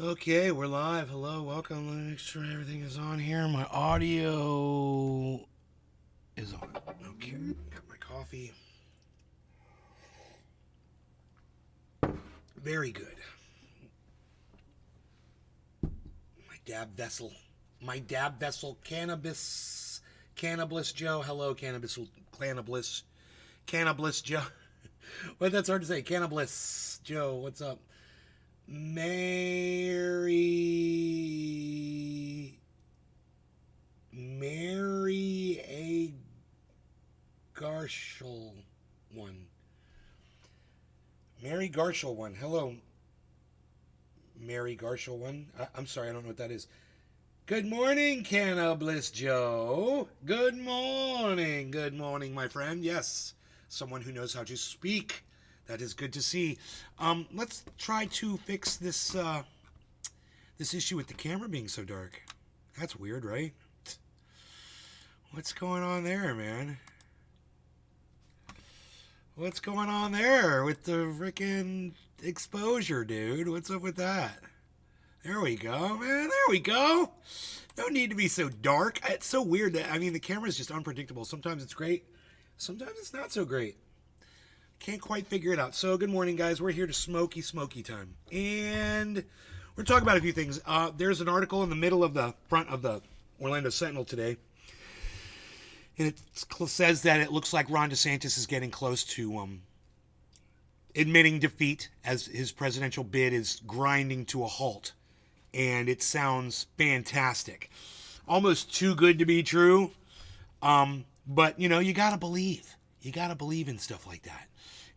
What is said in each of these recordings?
Okay, we're live. Hello, welcome. Let me make sure everything is on here. My audio is on. Okay, got my coffee. Very good. My dab vessel. My dab vessel cannabis. Cannabis Joe. Hello, cannabis. Cannabis. Cannabis Joe. Well, that's hard to say. Cannabis Joe, what's up? Mary A. Garshel one. Mary Garshel one. Hello, Mary Garshel one. I'm sorry, I don't know what that is. Good morning, Cannabis Joe. Good morning. Good morning, my friend. Yes, someone who knows how to speak. That is good to see. Let's try to fix this issue with the camera being so dark. That's weird, right? What's going on there, man? What's going on there with the freaking exposure, dude? What's up with that? There we go, man. There we go. No need to be so dark. It's so weird that, I mean, the camera is just unpredictable. Sometimes it's great. Sometimes it's not so great. Can't quite figure it out. So, good morning, guys. We're here to smoky time. And we're talking about a few things. There's an article in the middle of the front of the Orlando Sentinel today. And it says that it looks like Ron DeSantis is getting close to admitting defeat as his presidential bid is grinding to a halt. And it sounds fantastic. Almost too good to be true. But, you know, you got to believe. You got to believe in stuff like that.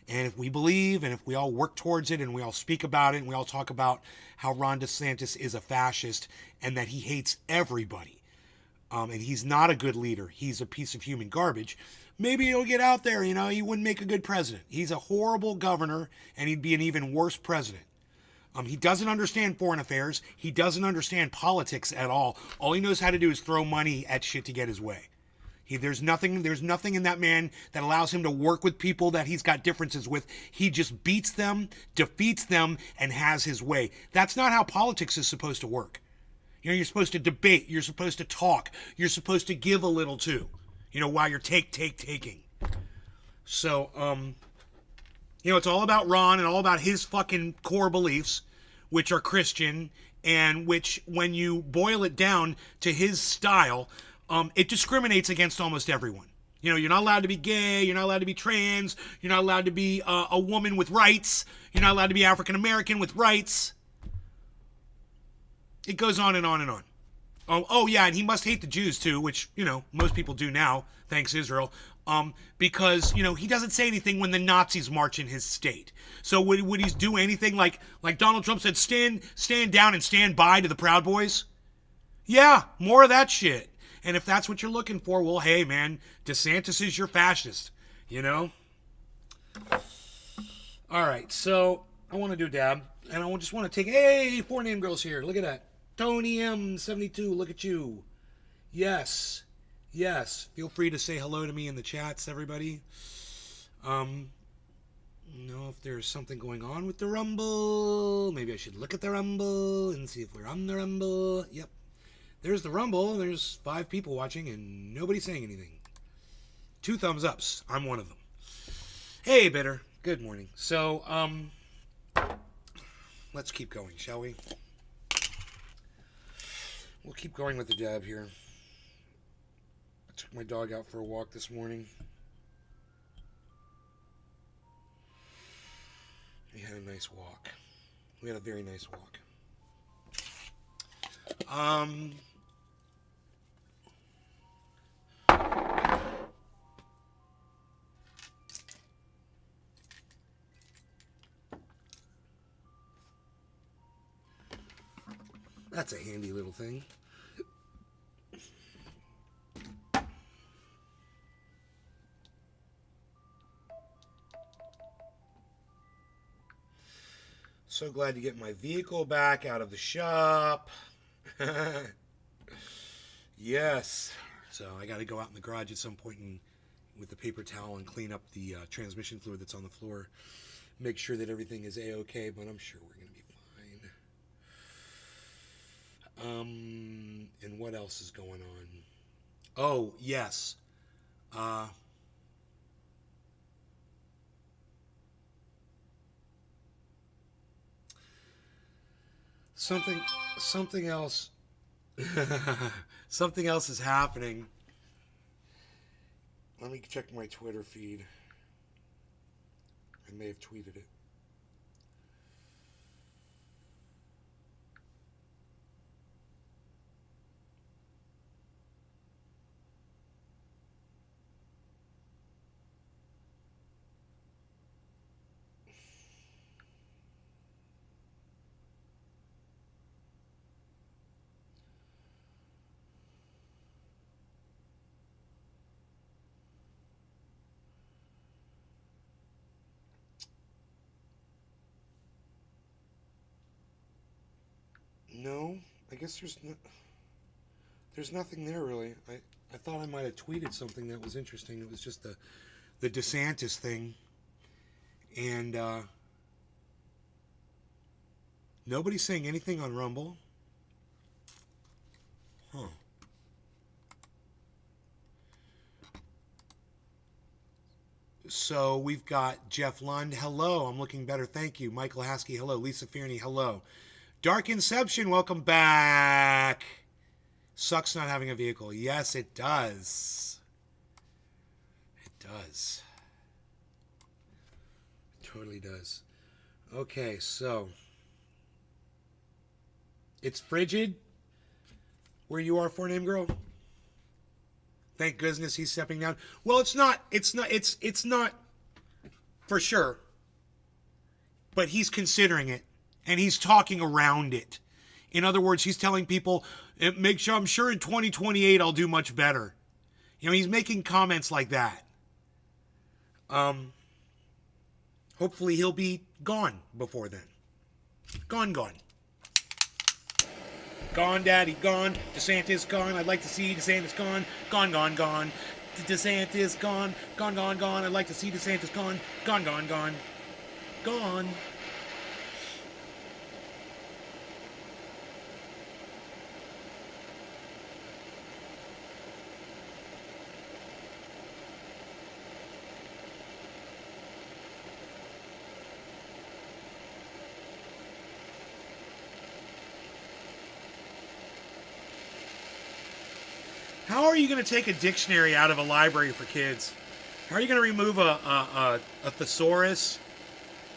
And if we believe and if we all work towards it and we all speak about it and we all talk about how Ron DeSantis is a fascist and that he hates everybody, and he's not a good leader, he's a piece of human garbage, maybe he'll get out there, you know, he wouldn't make a good president. He's a horrible governor and he'd be an even worse president. He doesn't understand foreign affairs. He doesn't understand politics at all. All he knows how to do is throw money at shit to get his way. There's nothing in that man that allows him to work with people that he's got differences with. He just beats them, defeats them, and has his way. That's not how politics is supposed to work. You know, you're supposed to debate. You're supposed to talk. You're supposed to give a little too. You know, while you're taking. So, you know, it's all about Ron and all about his fucking core beliefs, which are Christian, and which, when you boil it down to his style, it discriminates against almost everyone. You know, you're not allowed to be gay, you're not allowed to be trans, you're not allowed to be a woman with rights, you're not allowed to be African American with rights. It goes on and on and on. Oh yeah, and he must hate the Jews too, which, you know, most people do now, thanks Israel. Because, you know, he doesn't say anything when the Nazis march in his state. So would he do anything like Donald Trump said, stand down and stand by to the Proud Boys? Yeah, more of that shit. And if that's what you're looking for, well, hey, man, DeSantis is your fascist, you know? All right, so I want to do a dab, and I just want to take, hey, 4 name girls here. Look at that. Tony M72, look at you. Yes, feel free to say hello to me in the chats, everybody. Know if there's something going on with the Rumble. Maybe I should look at the Rumble and see if we're on the Rumble. Yep. There's the Rumble. There's 5 people watching and nobody saying anything. 2 thumbs ups. I'm one of them. Hey, Bitter. Good morning. So, let's keep going, shall we? We'll keep going with the dab here. I took my dog out for a walk this morning. We had a nice walk. We had a very nice walk. That's a handy little thing. So glad to get my vehicle back out of the shop. Yes. So I got to go out in the garage at some point and with the paper towel and clean up the transmission fluid that's on the floor. Make sure that everything is A-okay, but I'm sure we're going to be fine. what else is going on? Oh, yes. Uh, something else. Something else is happening. Let me check my Twitter feed. I may have tweeted it. No, I guess there's nothing there really. I thought I might have tweeted something that was interesting. It was just the DeSantis thing, and nobody's saying anything on Rumble. Huh. So we've got Jeff Lund. Hello, I'm looking better. Thank you. Michael Haskey. Hello. Lisa Fearney. Hello. Dark Inception. Welcome back. Sucks not having a vehicle. Yes, it does. It does. It totally does. Okay, so it's frigid where you are, for name girl. Thank goodness he's stepping down. Well, it's not for sure. But he's considering it, and he's talking around it. In other words, he's telling people, "Make sure I'm sure in 2028 I'll do much better." You know, he's making comments like that. Hopefully he'll be gone before then. Gone. Gone, Daddy, gone. DeSantis, gone. I'd like to see DeSantis gone. Gone. DeSantis, gone. Gone. I'd like to see DeSantis gone. Gone. Gone. How are you going to take a dictionary out of a library for kids? How are you going to remove a thesaurus?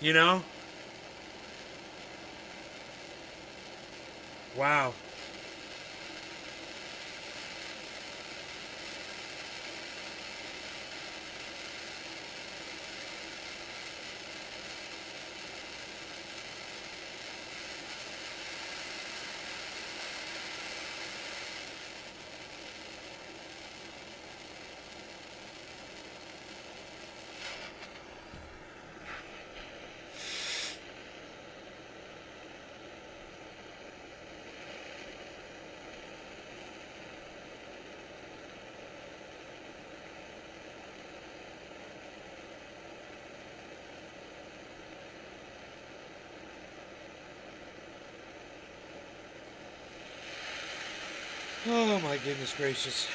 You know? Wow. Oh my goodness gracious.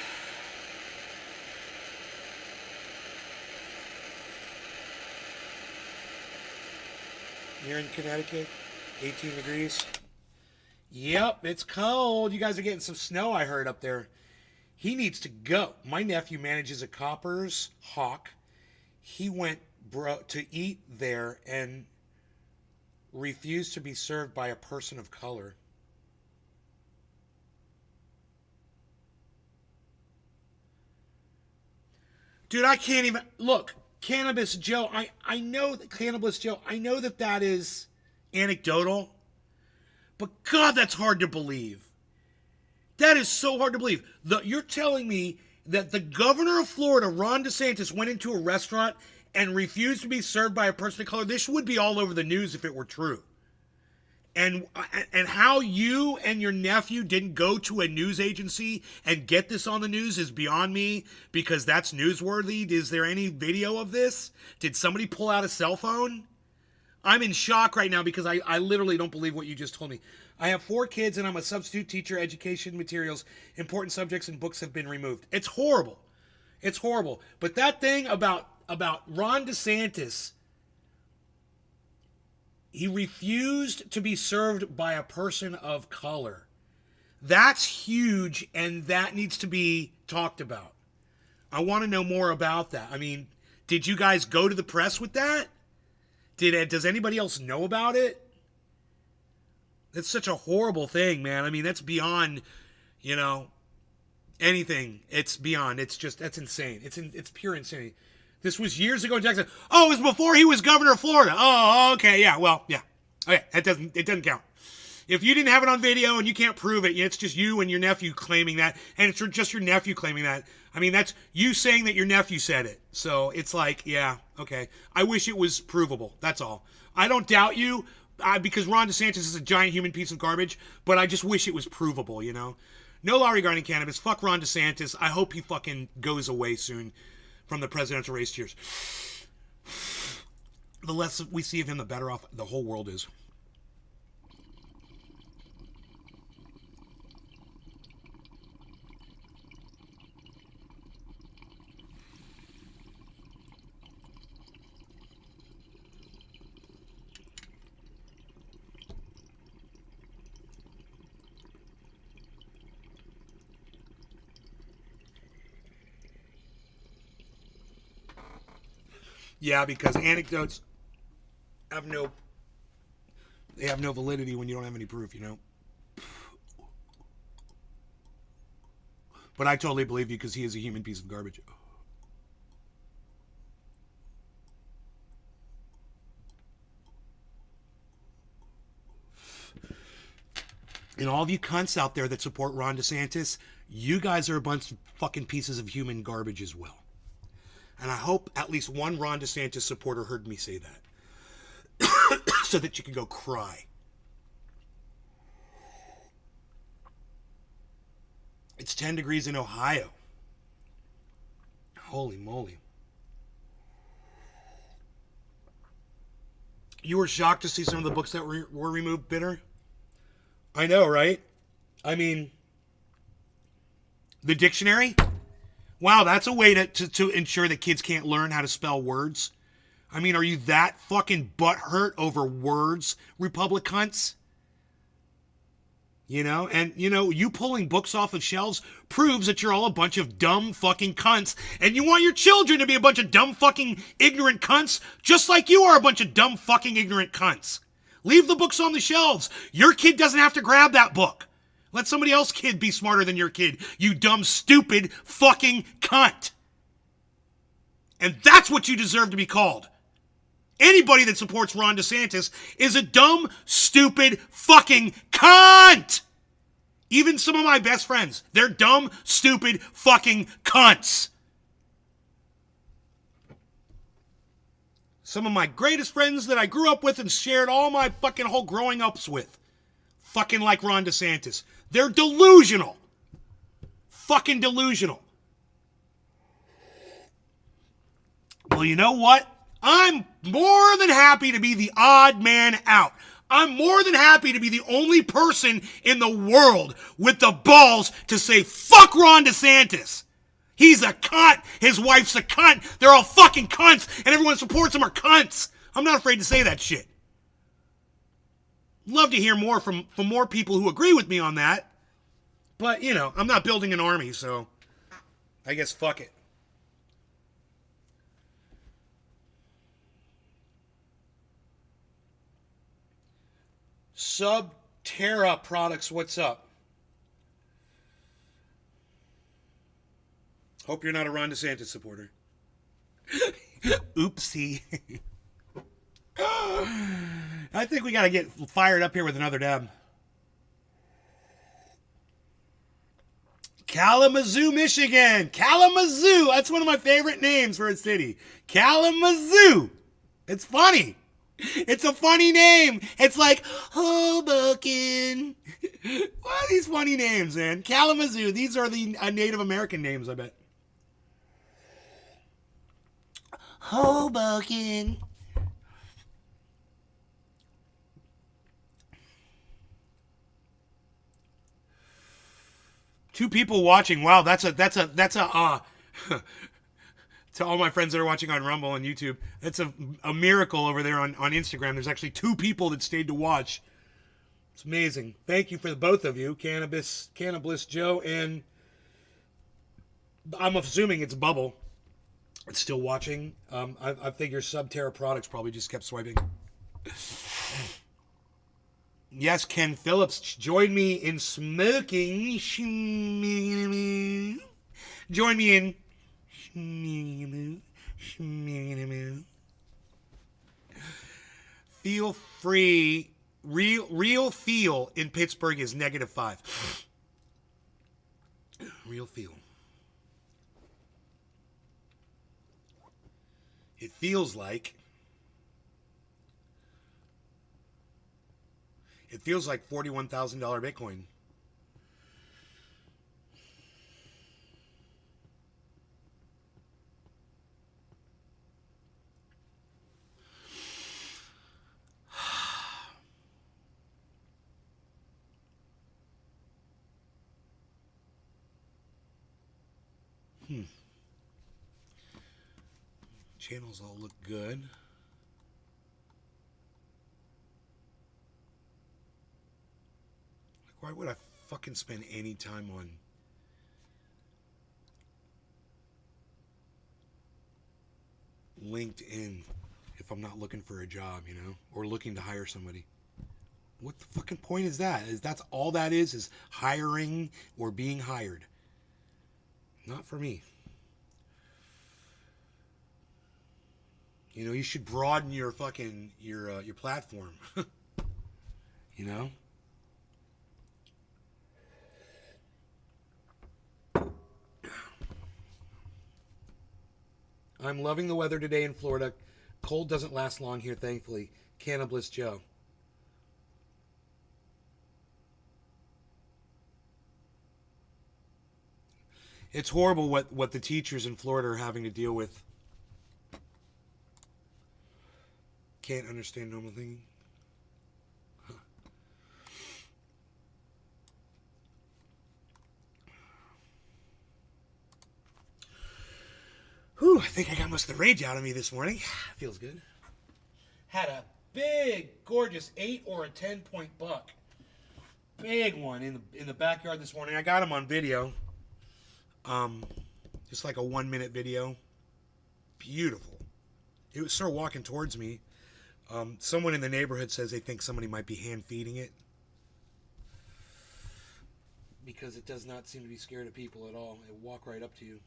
You're in Connecticut, 18 degrees. Yep, it's cold. You guys are getting some snow, I heard, up there. He needs to go. My nephew manages a Copper's Hawk. He went to eat there and refused to be served by a person of color. Dude, I can't even look. Cannabis Joe, I know that Cannabis Joe, I know that is anecdotal, but God, that's hard to believe. That is so hard to believe. You're telling me that the governor of Florida, Ron DeSantis, went into a restaurant and refused to be served by a person of color? This would be all over the news if it were true. And how you and your nephew didn't go to a news agency and get this on the news is beyond me, because that's newsworthy. Is there any video of this? Did somebody pull out a cell phone? I'm in shock right now because I literally don't believe what you just told me. I have 4 kids and I'm a substitute teacher. Education materials, important subjects and books have been removed. It's horrible. It's horrible. But that thing about Ron DeSantis, he refused to be served by a person of color. That's huge, and that needs to be talked about. I want to know more about that. I mean, did you guys go to the press with that? Does anybody else know about it? That's such a horrible thing, man. I mean, that's beyond, anything. It's beyond. It's just, that's insane. It's pure insanity. This was years ago in Texas. Oh, it was before he was governor of Florida. Oh, okay, yeah, well, yeah. Okay, it doesn't count. If you didn't have it on video and you can't prove it, it's just you and your nephew claiming that, and it's just your nephew claiming that. I mean, that's you saying that your nephew said it. So it's like, yeah, okay. I wish it was provable. That's all. I don't doubt you because Ron DeSantis is a giant human piece of garbage, but I just wish it was provable, No law regarding cannabis. Fuck Ron DeSantis. I hope he fucking goes away soon from the presidential race. Cheers. The less we see of him, the better off the whole world is. Yeah, because anecdotes have no validity when you don't have any proof, But I totally believe you because he is a human piece of garbage. And all of you cunts out there that support Ron DeSantis, you guys are a bunch of fucking pieces of human garbage as well. And I hope at least one Ron DeSantis supporter heard me say that. So that you can go cry. It's 10 degrees in Ohio. Holy moly. You were shocked to see some of the books that were removed, Bitter? I know, right? I mean, the dictionary? Wow, that's a way to ensure that kids can't learn how to spell words. I mean, are you that fucking butthurt over words, Republic cunts? And you pulling books off of shelves proves that you're all a bunch of dumb fucking cunts, and you want your children to be a bunch of dumb fucking ignorant cunts, just like you are a bunch of dumb fucking ignorant cunts. Leave the books on the shelves. Your kid doesn't have to grab that book. Let somebody else's kid be smarter than your kid, you dumb, stupid, fucking cunt. And that's what you deserve to be called. Anybody that supports Ron DeSantis is a dumb, stupid, fucking cunt. Even some of my best friends, they're dumb, stupid, fucking cunts. Some of my greatest friends that I grew up with and shared all my fucking whole growing ups with. Fucking like Ron DeSantis. They're delusional. Fucking delusional. Well, you know what? I'm more than happy to be the odd man out. I'm more than happy to be the only person in the world with the balls to say, fuck Ron DeSantis. He's a cunt. His wife's a cunt. They're all fucking cunts. And everyone supports him are cunts. I'm not afraid to say that shit. Love to hear more from more people who agree with me on that. But, I'm not building an army, so I guess fuck it. Subterra Products, what's up? Hope you're not a Ron DeSantis supporter. Oopsie. I think we got to get fired up here with another dab. Kalamazoo, Michigan. Kalamazoo. That's one of my favorite names for a city. Kalamazoo. It's funny. It's a funny name. It's like Hoboken. What are these funny names, man? Kalamazoo. These are the Native American names, I bet. Hoboken. 2 people watching. Wow, that's a to all my friends that are watching on Rumble and YouTube, that's a miracle over there on Instagram. There's actually 2 people that stayed to watch. It's amazing. Thank you for the both of you, Cannabis Joe, and I'm assuming it's Bubble. It's still watching. I figure Subterra Products probably just kept swiping. Yes, Ken Phillips, join me in smoking. Join me in. Feel free. Real feel in Pittsburgh is -5. Real feel. It feels like $41,000 Bitcoin. Channels all look good. Like, why would I fucking spend any time on LinkedIn if I'm not looking for a job, you know, or looking to hire somebody? What the fucking point is that? That's all that is hiring or being hired. Not for me. You know, you should broaden your fucking your platform. You know? I'm loving the weather today in Florida. Cold doesn't last long here, thankfully. Cannabis Joe. It's horrible what the teachers in Florida are having to deal with. Can't understand normal thinking. Huh. Whew, I think I got most of the rage out of me this morning. Feels good. Had a big, gorgeous 8 or a 10-point buck. Big one in the backyard this morning. I got him on video. Just like a 1-minute video. Beautiful. It was sort of walking towards me. Someone in the neighborhood says they think somebody might be hand feeding it. Because it does not seem to be scared of people at all. It'll walk right up to you.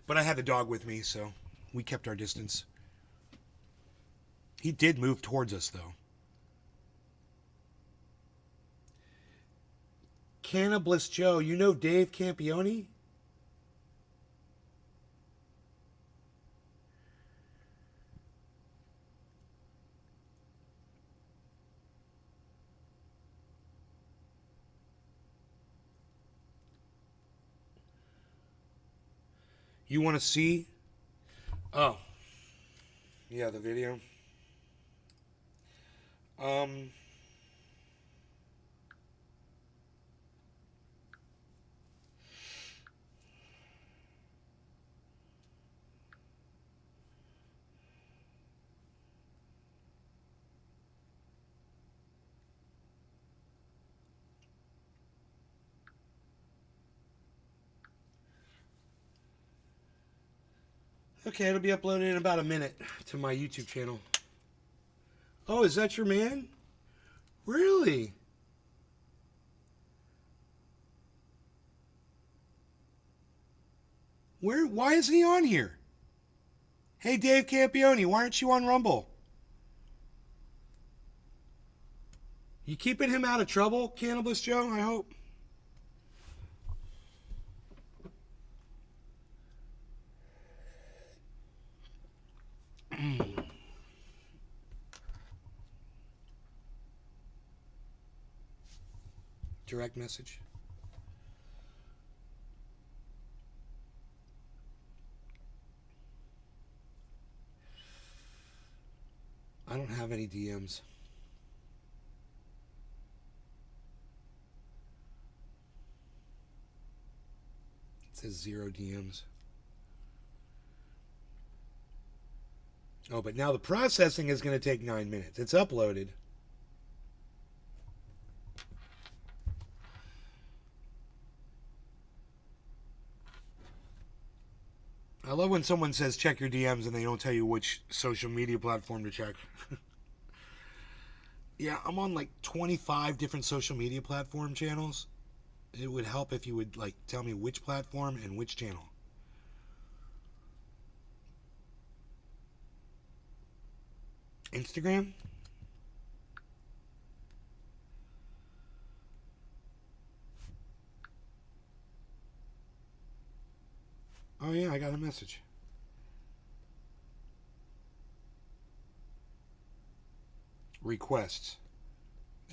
But I had the dog with me, so we kept our distance. He did move towards us, though. Cannabis Joe, you know Dave Campione? You want to see? Oh. Yeah, the video. Okay, it'll be uploaded in about a minute to my YouTube channel. Oh, is that your man? Really? Why isn't he on here? Hey, Dave Campione, why aren't you on Rumble? You keeping him out of trouble, Cannabis Joe, I hope? Direct message. I don't have any DMs. It says 0 DMs. Oh, but now the processing is going to take 9 minutes. It's uploaded. I love when someone says check your DMs and they don't tell you which social media platform to check. Yeah, I'm on like 25 different social media platform channels. It would help if you would like tell me which platform and which channel. Instagram? Oh yeah, I got a message. Requests.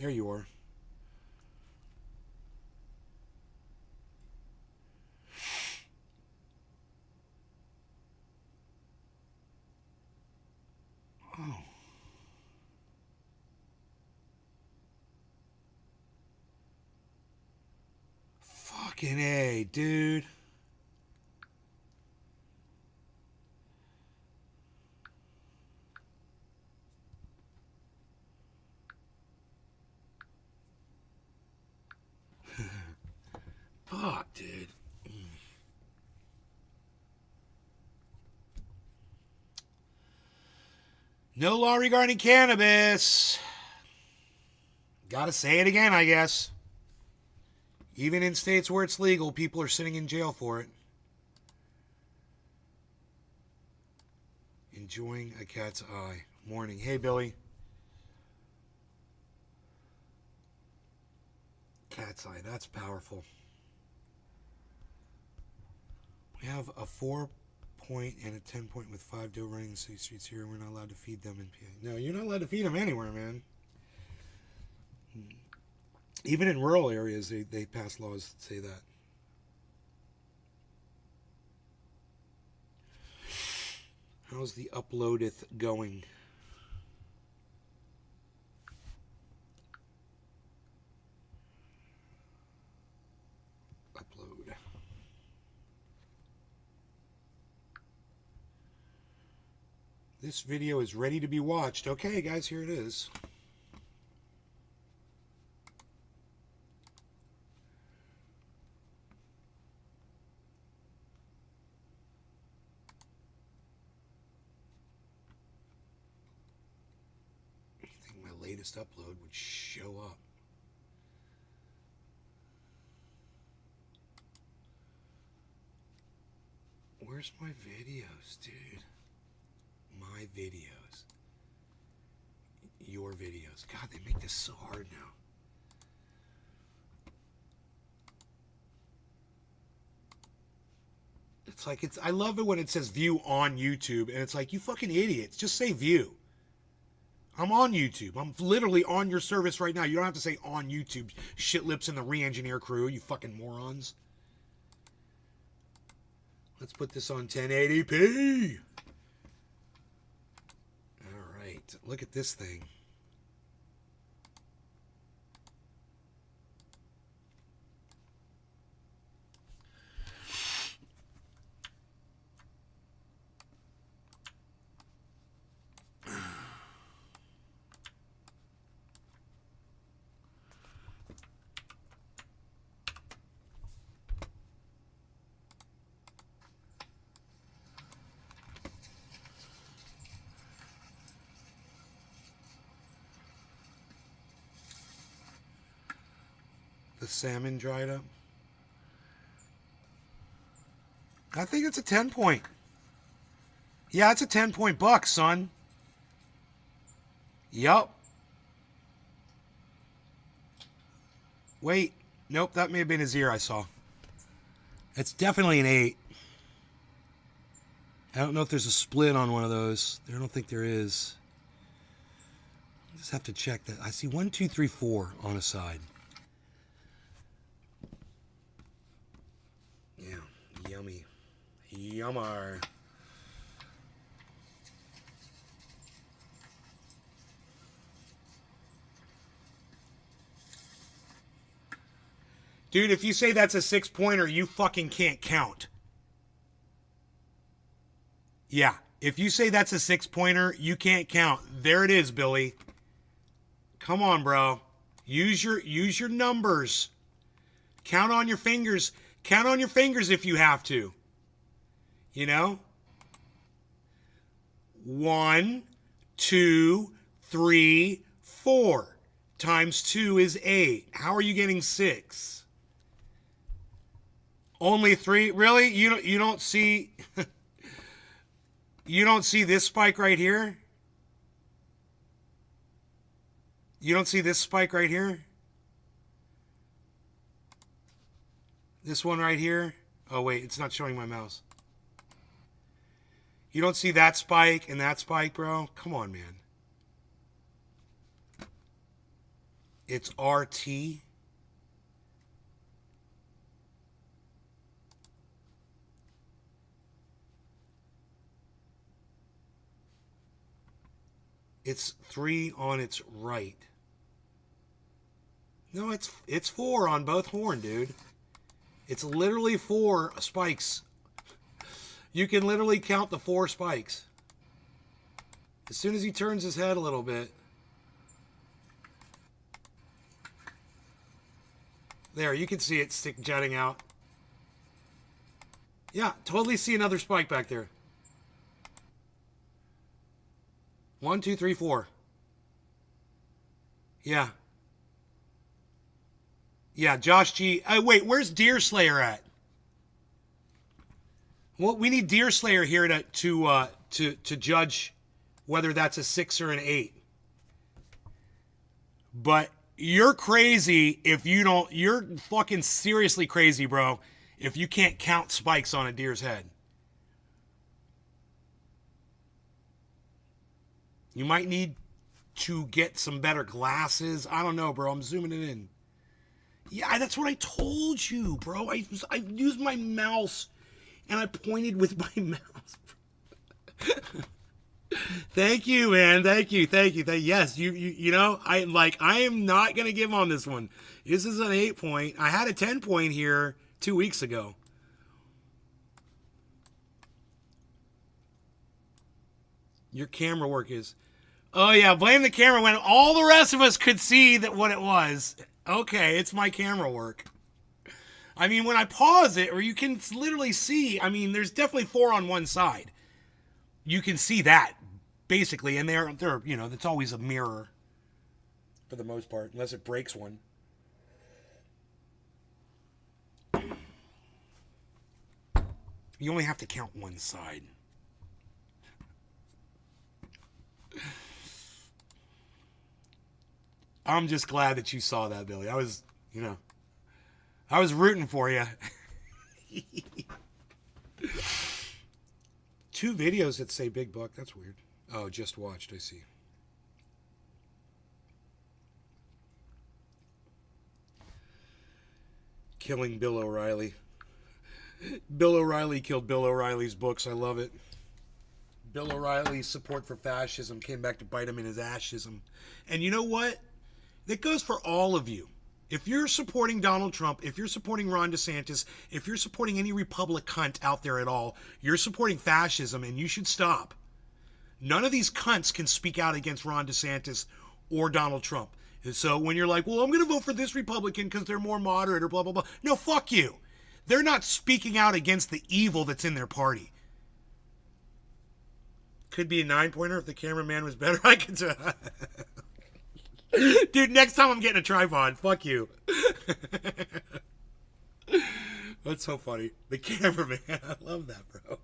There you are. Oh. Fucking A, dude. Fuck, dude. No law regarding cannabis. Gotta say it again, I guess. Even in states where it's legal, people are sitting in jail for it. Enjoying a cat's eye. Morning. Hey, Billy. Cat's eye. That's powerful. We have a 4-point and a 10-point with 5 doe running the city streets here. We're not allowed to feed them in PA. No, you're not allowed to feed them anywhere, man. Even in rural areas, they pass laws that say that. How's the uploadeth going? Upload. This video is ready to be watched. Okay, guys, here it is. Latest upload would show up. Where's my videos, dude? My videos. Your videos. God, they make this so hard now. It's like I love it when it says view on YouTube and it's like, you fucking idiots, just say view. I'm on YouTube. I'm literally on your service right now. You don't have to say on YouTube, shit lips in the re-engineer crew, you fucking morons. Let's put this on 1080p. All right. Look at this thing. The salmon dried up. I think it's a 10-point. Yeah, it's a 10-point buck, son. Yup. Wait. Nope, that may have been his ear I saw. It's definitely an 8. I don't know if there's a split on one of those. I don't think there is. I just have to check that. I see 1, 2, 3, 4 on a side. Yeah, yummy. Yummer. Dude, if you say that's a 6-pointer, you fucking can't count. Yeah. If you say that's a 6-pointer, you can't count. There it is, Billy. Come on, bro. Use your numbers. Count on your fingers. Count on your fingers if you have to. You know? 1, 2, 3, 4. Times 2 is 8. How are you getting 6? Only 3? Really? You don't see you don't see this spike right here? You don't see this spike right here? This one right here? Oh wait, it's not showing my mouse. You don't see that spike and that spike, bro? Come on, man. It's RT. It's 3 on its right. No, it's 4 on both horn, dude. It's literally 4 spikes. You can literally count the 4 spikes. As soon as he turns his head a little bit. There, you can see it jutting out. Yeah, totally see another spike back there. 1, 2, 3, 4. Yeah. Yeah, Josh G. Wait, where's Deerslayer at? Well, we need Deerslayer here to judge whether that's a 6 or an 8. But you're crazy if you don't. You're fucking seriously crazy, bro, if you can't count spikes on a deer's head. You might need to get some better glasses. I don't know, bro. I'm zooming it in. Yeah, that's what I told you, bro. I used my mouse and I pointed with my mouse. Thank you, man. Thank you. Yes, you know, I am not gonna give on this one. This is an 8-point. I had a 10-point here 2 weeks ago. Your camera work is. Oh yeah, blame the camera when all the rest of us could see that what it was. Okay, it's my camera work. I mean, when I pause it, or you can literally see, I mean, there's definitely 4 on one side. You can see that, basically, and they're you know, it's always a mirror, for the most part, unless it breaks one. You only have to count one side. I'm just glad that you saw that, Billy. I was rooting for you. 2 videos that say Big Buck. That's weird. Oh, just watched. I see. Killing Bill O'Reilly. Bill O'Reilly killed Bill O'Reilly's books. I love it. Bill O'Reilly's support for fascism came back to bite him in his ashism. And you know what? That goes for all of you. If you're supporting Donald Trump, if you're supporting Ron DeSantis, if you're supporting any Republic cunt out there at all, you're supporting fascism, and you should stop. None of these cunts can speak out against Ron DeSantis or Donald Trump. And so when you're like, well, I'm going to vote for this Republican because they're more moderate or blah, blah, blah. No, fuck you. They're not speaking out against the evil that's in their party. Could be a 9-pointer if the cameraman was better. I could tell. Dude, next time I'm getting a tripod. Fuck you. That's so funny. The cameraman. I love that, bro.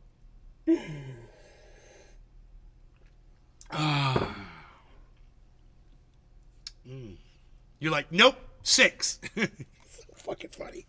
You're like, nope, 6. Fucking funny.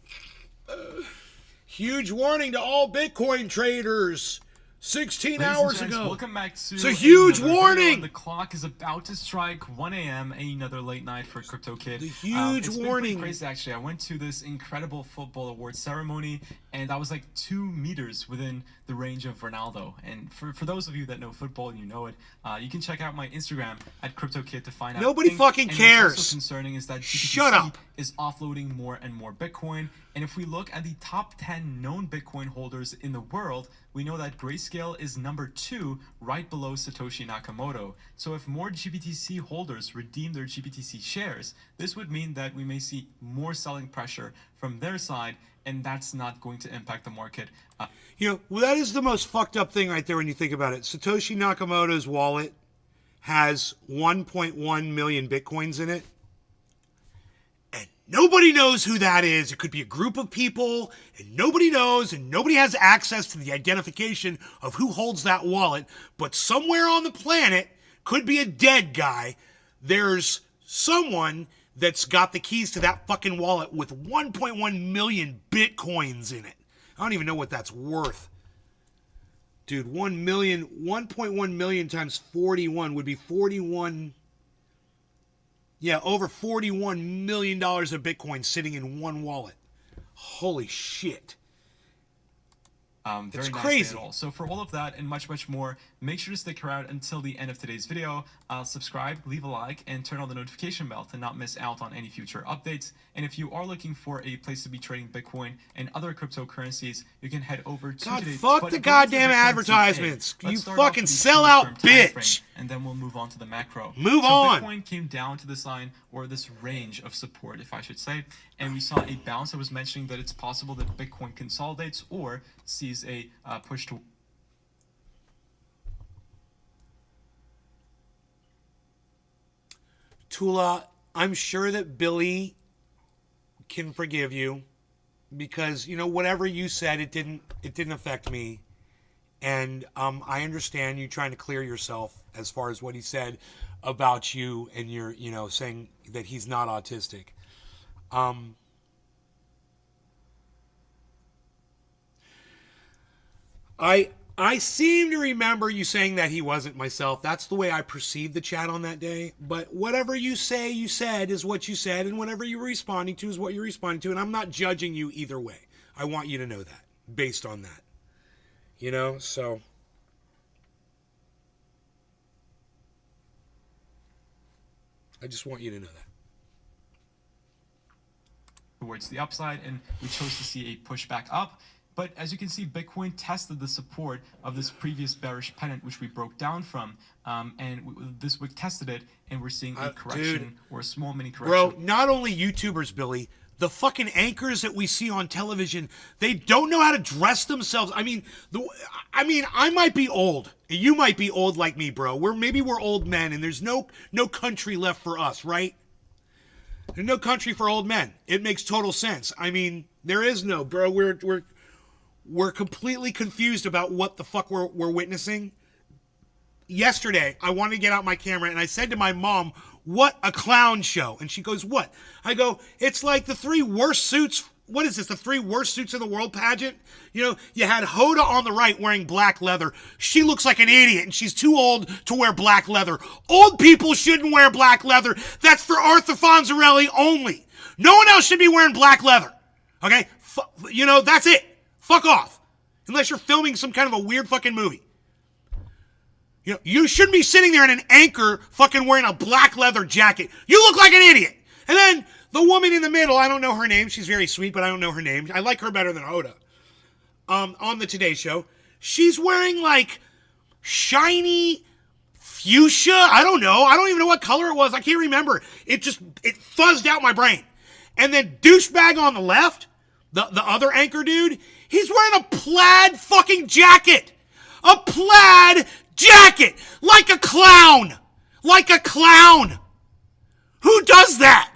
Huge warning to all Bitcoin traders. 16 hours ago. Welcome back to it's a huge warning. The clock is about to strike 1 a.m. Another late night for Crypto Kid. The huge it's warning. Been pretty crazy, actually. I went to this incredible football awards ceremony, and that was like 2 meters within the range of Ronaldo. And for those of you that know football and you know it, you can check out my Instagram at CryptoKid to find out. Nobody fucking cares. What's also concerning is that Shut up. is offloading more and more Bitcoin. And if we look at the top 10 known Bitcoin holders in the world, we know that Grayscale is number 2, right below Satoshi Nakamoto. So if more GBTC holders redeem their GBTC shares, this would mean that we may see more selling pressure from their side, and that's not going to impact the market. Well, that is the most fucked up thing right there when you think about it. Satoshi Nakamoto's wallet has 1.1 million Bitcoins in it. And nobody knows who that is. It could be a group of people, and nobody knows, and nobody has access to the identification of who holds that wallet. But somewhere on the planet, could be a dead guy, there's someone that's got the keys to that fucking wallet with 1.1 million Bitcoins in it. I don't even know what that's worth. Dude, 1.1 million times 41 would be 41... Yeah, over $41 million of Bitcoin sitting in one wallet. Holy shit. Very it's nice crazy. At all. So for all of that and much, much more, make sure to stick around until the end of today's video. Subscribe, leave a like, and turn on the notification bell to not miss out on any future updates. And if you are looking for a place to be trading Bitcoin and other cryptocurrencies, you can head over to God, today's... fuck the goddamn advertisements. You fucking sellout bitch. And then we'll move on to the macro. Move on. Bitcoin came down to this line, or this range of support, if I should say, and we saw a bounce. I was mentioning that it's possible that Bitcoin consolidates or sees a push to... Tula, I'm sure that Billy can forgive you because, whatever you said, it didn't affect me. And I understand you trying to clear yourself as far as what he said about you and your, saying that he's not autistic. I seem to remember you saying that he wasn't myself. That's the way I perceived the chat on that day. But whatever you say, you said is what you said, and whatever you were responding to is what you're responding to. And I'm not judging you either way. I want you to know that based on that. So I just want you to know that. Towards the upside, and we chose to see a pushback up. But as you can see, Bitcoin tested the support of this previous bearish pennant, which we broke down from, and this week tested it, and we're seeing a correction, or a small mini correction. Bro, not only YouTubers, Billy, the fucking anchors that we see on television, they don't know how to dress themselves. I mean, I might be old. You might be old like me, bro. Maybe we're old men, and there's no country left for us, right? There's no country for old men. It makes total sense. I mean, there is no, bro. We're completely confused about what the fuck we're witnessing. Yesterday, I wanted to get out my camera, and I said to my mom, "What a clown show." And she goes, "What?" I go, "It's like the 3 worst suits. What is this, the 3 worst suits in the world pageant?" You had Hoda on the right wearing black leather. She looks like an idiot, and she's too old to wear black leather. Old people shouldn't wear black leather. That's for Arthur Fonzarelli only. No one else should be wearing black leather. Okay? That's it. Fuck off. Unless you're filming some kind of a weird fucking movie. You shouldn't be sitting there in an anchor fucking wearing a black leather jacket. You look like an idiot. And then the woman in the middle, I don't know her name. She's very sweet, but I don't know her name. I like her better than Hoda. On the Today Show. She's wearing like shiny fuchsia. I don't know. I don't even know what color it was. I can't remember. It fuzzed out my brain. And then douchebag on the left, the other anchor dude, he's wearing a plaid fucking jacket. A plaid jacket. Like a clown. Like a clown. Who does that?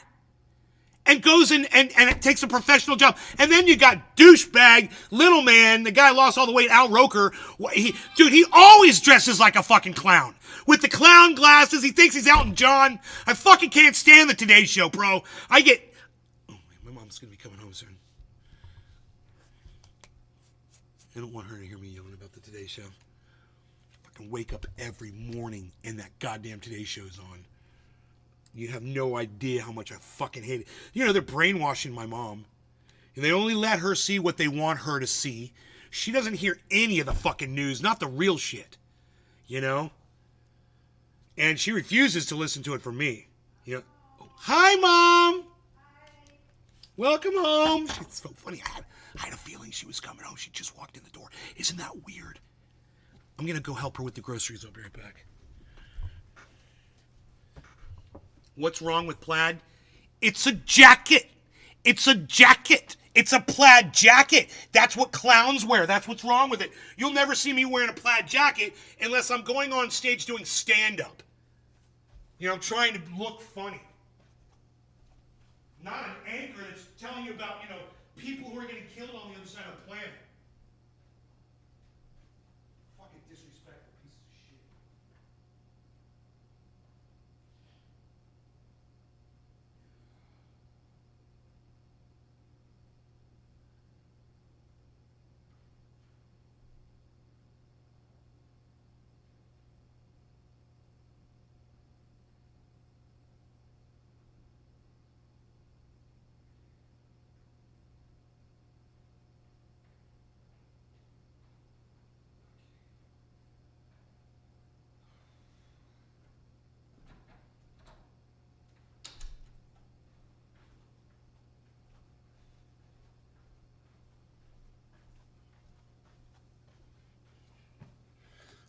And goes in and it takes a professional job. And then you got douchebag, little man, the guy lost all the weight, Al Roker. He always dresses like a fucking clown. With the clown glasses, he thinks he's Elton John. I fucking can't stand the Today Show, bro. Oh, wait, my mom's going to be coming home soon. I don't want her to hear me yelling about the Today Show. I fucking wake up every morning and that goddamn Today Show's on. You have no idea how much I fucking hate it. They're brainwashing my mom. They only let her see what they want her to see. She doesn't hear any of the fucking news, not the real shit. You know? And she refuses to listen to it from me. You know? Hi, Mom! Hi. Welcome home. She's so funny. I had a feeling she was coming home. She just walked in the door. Isn't that weird? I'm going to go help her with the groceries. I'll be right back. What's wrong with plaid? It's a jacket. It's a jacket. It's a plaid jacket. That's what clowns wear. That's what's wrong with it. You'll never see me wearing a plaid jacket unless I'm going on stage doing stand-up. You know, trying to look funny. Not an anchor that's telling you about, you know, people who are getting killed on the other side of the planet. Fucking disrespectful piece of shit.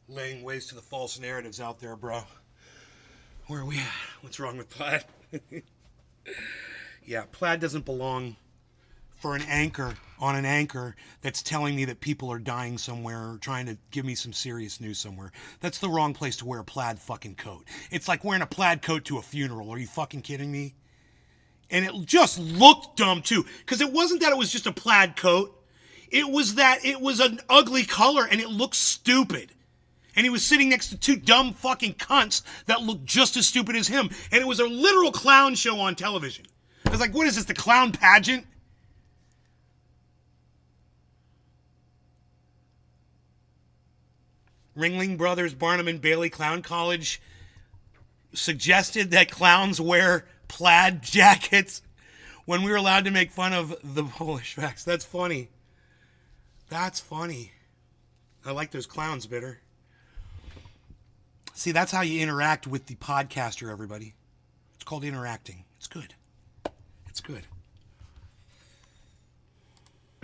Laying waste to the false narratives out there, bro. Where are we at? What's wrong with plaid? Yeah, plaid doesn't belong for an anchor on an anchor that's telling me that people are dying somewhere or trying to give me some serious news somewhere. That's the wrong place to wear a plaid fucking coat. It's like wearing a plaid coat to a funeral. Are you fucking kidding me? And it just looked dumb too, because it wasn't that it was just a plaid coat. It was that it was an ugly color and it looked stupid. And he was sitting next to two dumb fucking cunts that looked just as stupid as him. And it was a literal clown show on television. I was like, what is this, the clown pageant? Ringling Brothers, Barnum and Bailey Clown College suggested that clowns wear plaid jackets when we were allowed to make fun of the Polish facts. That's funny. That's funny. I like those clowns, Bitter. See, that's how you interact with the podcaster, everybody. It's called interacting. It's good. It's good.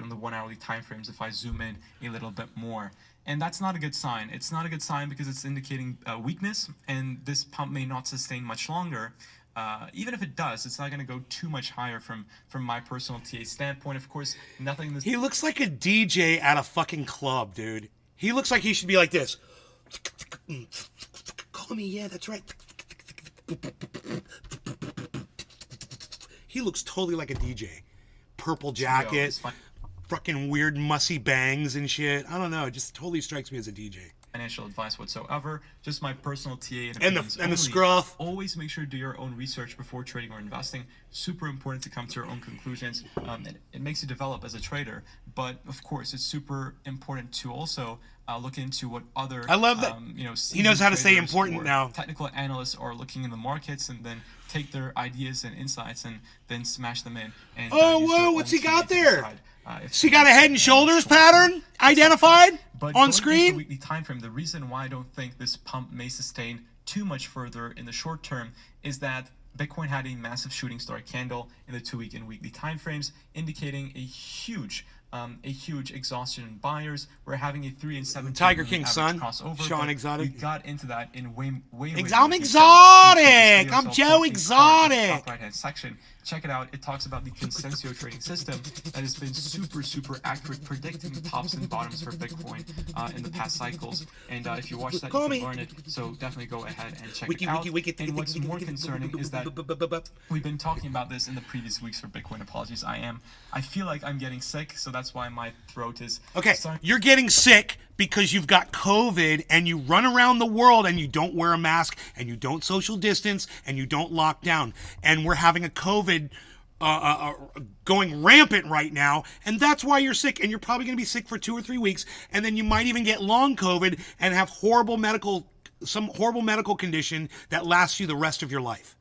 On the 1 hourly time frames, if I zoom in a little bit more. And that's not a good sign. It's not a good sign because it's indicating weakness, and this pump may not sustain much longer. Even if it does, it's not going to go too much higher from my personal TA standpoint. Of course, nothing... He looks like a DJ at a fucking club, dude. He looks like he should be like this. Call me, yeah, that's right. He looks totally like a DJ. Purple jacket, fucking weird mussy bangs and shit. I don't know, it just totally strikes me as a DJ. Financial advice whatsoever, just my personal TA and the scruff. Always make sure to do your own research before trading or investing. Super important to come to your own conclusions. It makes you develop as a trader, but of course it's super important to also look into what other I love that he knows how to say important now. Technical analysts are looking in the markets and then take their ideas and insights and then smash them in. And, oh, whoa! What's he got there? She got a head and shoulders pattern identified on screen. The weekly time frame. The reason why I don't think this pump may sustain too much further in the short term is that Bitcoin had a massive shooting star candle in the 2-week and weekly time frames, indicating a huge exhaustion in buyers. We're having a 3 and 7 Tiger King's son, crossover. Sean Exotic. We got into that in way I'm exotic. I'm Joe Exotic. Top right-hand section. Check it out. It talks about the Consensio trading system that has been super accurate, predicting the tops and bottoms for Bitcoin in the past cycles. And if you watch that, you can learn it. So definitely go ahead and check it out. And what's more concerning is that we've been talking about this in the previous weeks for Bitcoin. Apologies, I feel like I'm getting sick, so that's why my throat is... Okay, you're getting sick because you've got COVID and you run around the world and you don't wear a mask and you don't social distance and you don't lock down. And we're having a COVID going rampant right now, and that's why you're sick. And you're probably going to be sick for 2 or 3 weeks, and then you might even get long COVID and have some horrible medical condition that lasts you the rest of your life.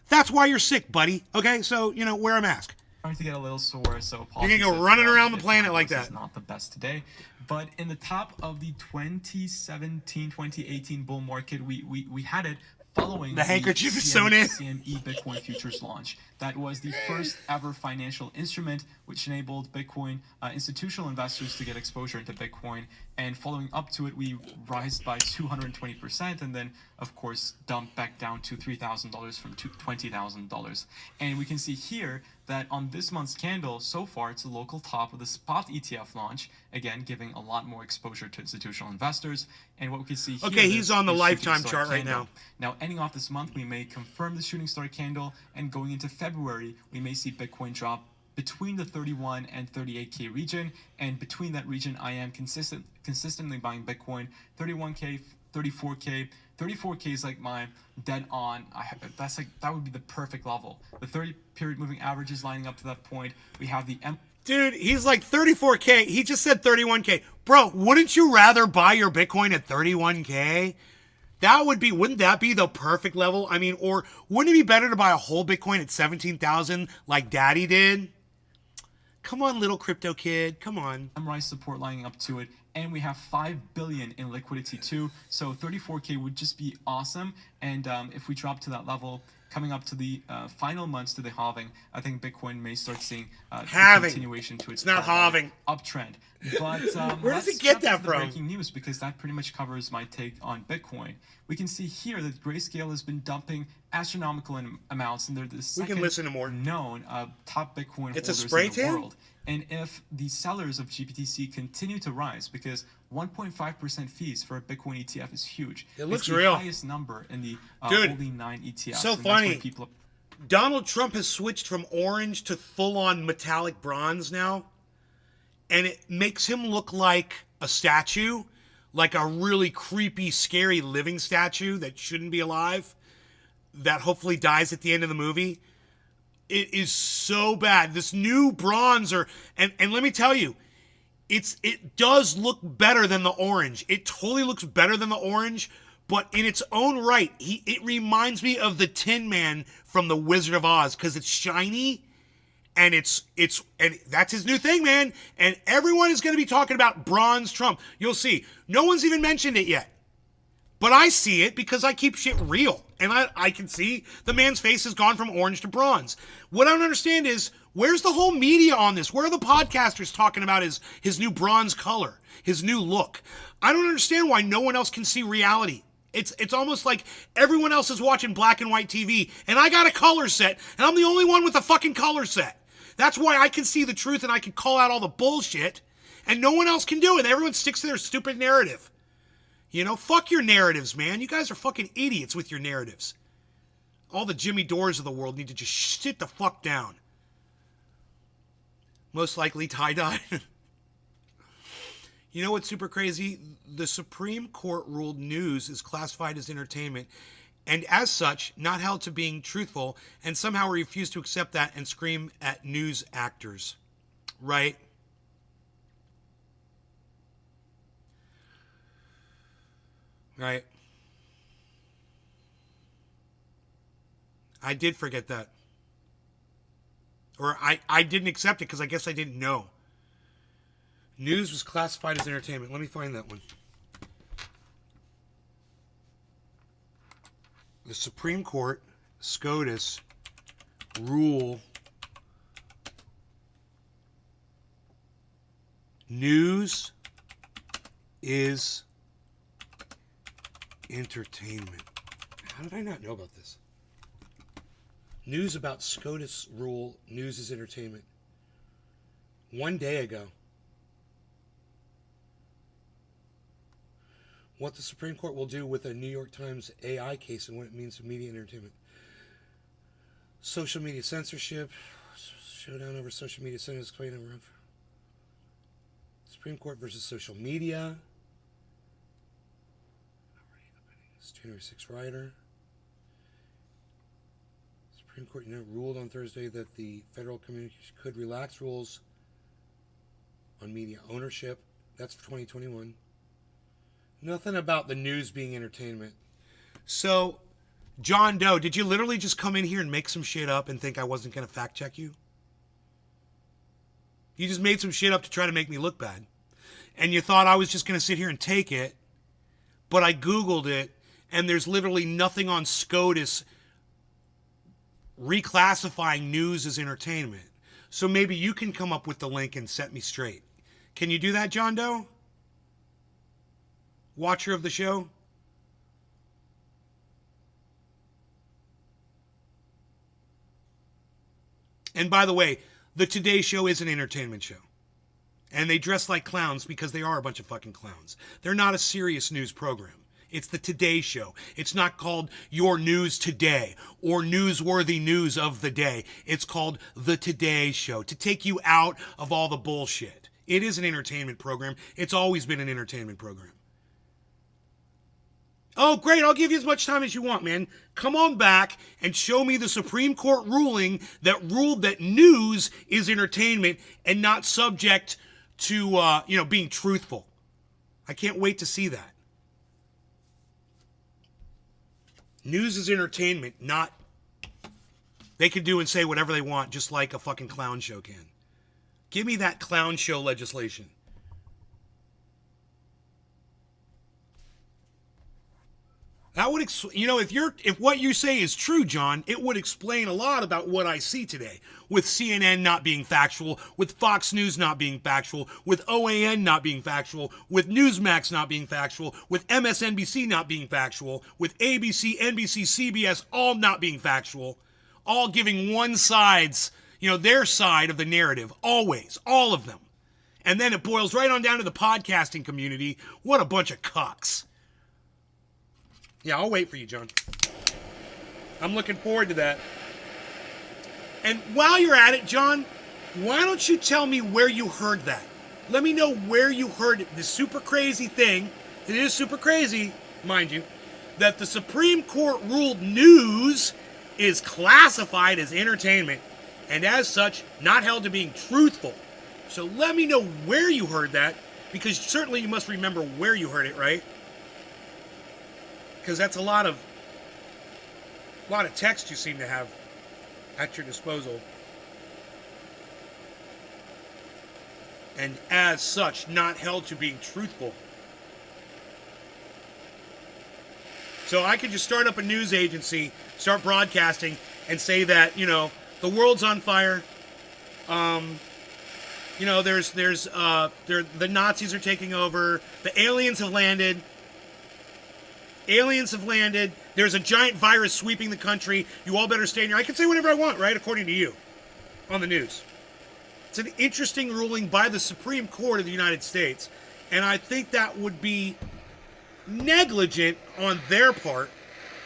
That's why you're sick, buddy. Okay, so, wear a mask. starting to get a little sore, so You're apologies. gonna go if, running around the if planet my like voice that. is not the best today. But in the top of the 2017-2018 bull market, we had it following The handkerchief is sewn in. CME Bitcoin futures launch. That was the first ever financial instrument which enabled Bitcoin institutional investors to get exposure into Bitcoin. And following up to it, we rised by 220%, and then of course dumped back down to $3,000 from $20,000. And we can see here that on this month's candle, so far it's the local top of the spot ETF launch, again giving a lot more exposure to institutional investors. And what we can see here, Okay, he's on the is lifetime shooting star chart right candle. now. Now, ending off this month, we may confirm the shooting star candle, and going into February, we may see Bitcoin drop between the 31 and 38K region, and between that region, I am consistently buying Bitcoin. 31K, 34K. 34K is like my dead on. That would be the perfect level. The 30 period moving average is lining up to that point. We have the Dude, he's like 34K. He just said 31K. Bro, wouldn't you rather buy your Bitcoin at 31K? Wouldn't that be the perfect level? I mean, or wouldn't it be better to buy a whole Bitcoin at 17,000 like Daddy did? Come on, little crypto kid. Come on. rise support lining up to it, and we have 5 billion in liquidity too. So 34K would just be awesome. And if we drop to that level, coming up to the final months to the halving, I think Bitcoin may start seeing the continuation to its not halving uptrend. But where does he get that from? Breaking news, because that pretty much covers my take on Bitcoin. We can see here that Grayscale has been dumping astronomical amounts, and they're the second listen to more. known top Bitcoin It's a holders spray in the tan? world. And if the sellers of GPTC continue to rise, because 1.5% fees for a Bitcoin ETF is huge. It looks it's the real. highest number in the Dude, holding 9 ETFs. so and funny. That's why people Donald Trump has switched from orange to full-on metallic bronze now. And it makes him look like a statue, like a really creepy, scary living statue that shouldn't be alive, that hopefully dies at the end of the movie. It is so bad. This new bronze, and let me tell you, it does look better than the orange. It totally looks better than the orange, but in its own right, it reminds me of the Tin Man from The Wizard of Oz, because it's shiny. And and that's his new thing, man. And everyone is going to be talking about bronze Trump. You'll see. No one's even mentioned it yet. But I see it because I keep shit real. And I can see the man's face has gone from orange to bronze. What I don't understand is, where's the whole media on this? Where are the podcasters talking about his new bronze color, his new look? I don't understand why no one else can see reality. It's almost like everyone else is watching black and white TV, and I got a color set, and I'm the only one with a fucking color set. That's why I can see the truth and I can call out all the bullshit, and no one else can do it. Everyone sticks to their stupid narrative. You know, fuck your narratives, man. You guys are fucking idiots with your narratives. All the Jimmy Dores of the world need to just sit the fuck down. Most likely tie-dye. You know what's super crazy? The Supreme Court ruled news is classified as entertainment, and as such, not held to being truthful, and somehow refuse to accept that and scream at news actors. Right? Right. I did forget that. Or I didn't accept it because I guess I didn't know. News was classified as entertainment. Let me find that one. The Supreme Court, SCOTUS, rule news is entertainment. How did I not know about this? News about SCOTUS rule, news is entertainment. 1 day ago. What the Supreme Court will do with a New York Times AI case and what it means to media and entertainment. Social media censorship. Showdown over social media censorship. Supreme Court versus social media. It's January 6th rider. Supreme Court ruled on Thursday that the Federal Communication could relax rules on media ownership. That's for 2021. Nothing about the news being entertainment. So, John Doe, did you literally just come in here and make some shit up and think I wasn't going to fact check you? You just made some shit up to try to make me look bad. And you thought I was just going to sit here and take it, but I Googled it, and there's literally nothing on SCOTUS reclassifying news as entertainment. So maybe you can come up with the link and set me straight. Can you do that, John Doe? Watcher of the show? And by the way, the Today Show is an entertainment show. And they dress like clowns because they are a bunch of fucking clowns. They're not a serious news program. It's the Today Show. It's not called Your News Today or Newsworthy News of the Day. It's called The Today Show to take you out of all the bullshit. It is an entertainment program. It's always been an entertainment program. Oh, great. I'll give you as much time as you want, man. Come on back and show me the Supreme Court ruling that ruled that news is entertainment and not subject to, being truthful. I can't wait to see that. News is entertainment, not... They can do and say whatever they want, just like a fucking clown show can. Give me that clown show legislation. That would, if what you say is true, John, it would explain a lot about what I see today. With CNN not being factual, with Fox News not being factual, with OAN not being factual, with Newsmax not being factual, with MSNBC not being factual, with ABC, NBC, CBS all not being factual, all giving one side's, their side of the narrative, always, all of them. And then it boils right on down to the podcasting community. What a bunch of cucks. Yeah, I'll wait for you, John. I'm looking forward to that. And while you're at it, John, why don't you tell me where you heard that? Let me know where you heard it. This super crazy thing, it is super crazy, mind you, that the Supreme Court ruled news is classified as entertainment and as such not held to being truthful. So let me know where you heard that, because certainly you must remember where you heard it, right? Because that's a lot of text you seem to have at your disposal. And as such, not held to being truthful. So I could just start up a news agency, start broadcasting, and say that, the world's on fire. The Nazis are taking over. The aliens have landed. There's a giant virus sweeping the country. You all better stay in here. I can say whatever I want, right? According to you. On the news. It's an interesting ruling by the Supreme Court of the United States. And I think that would be negligent on their part.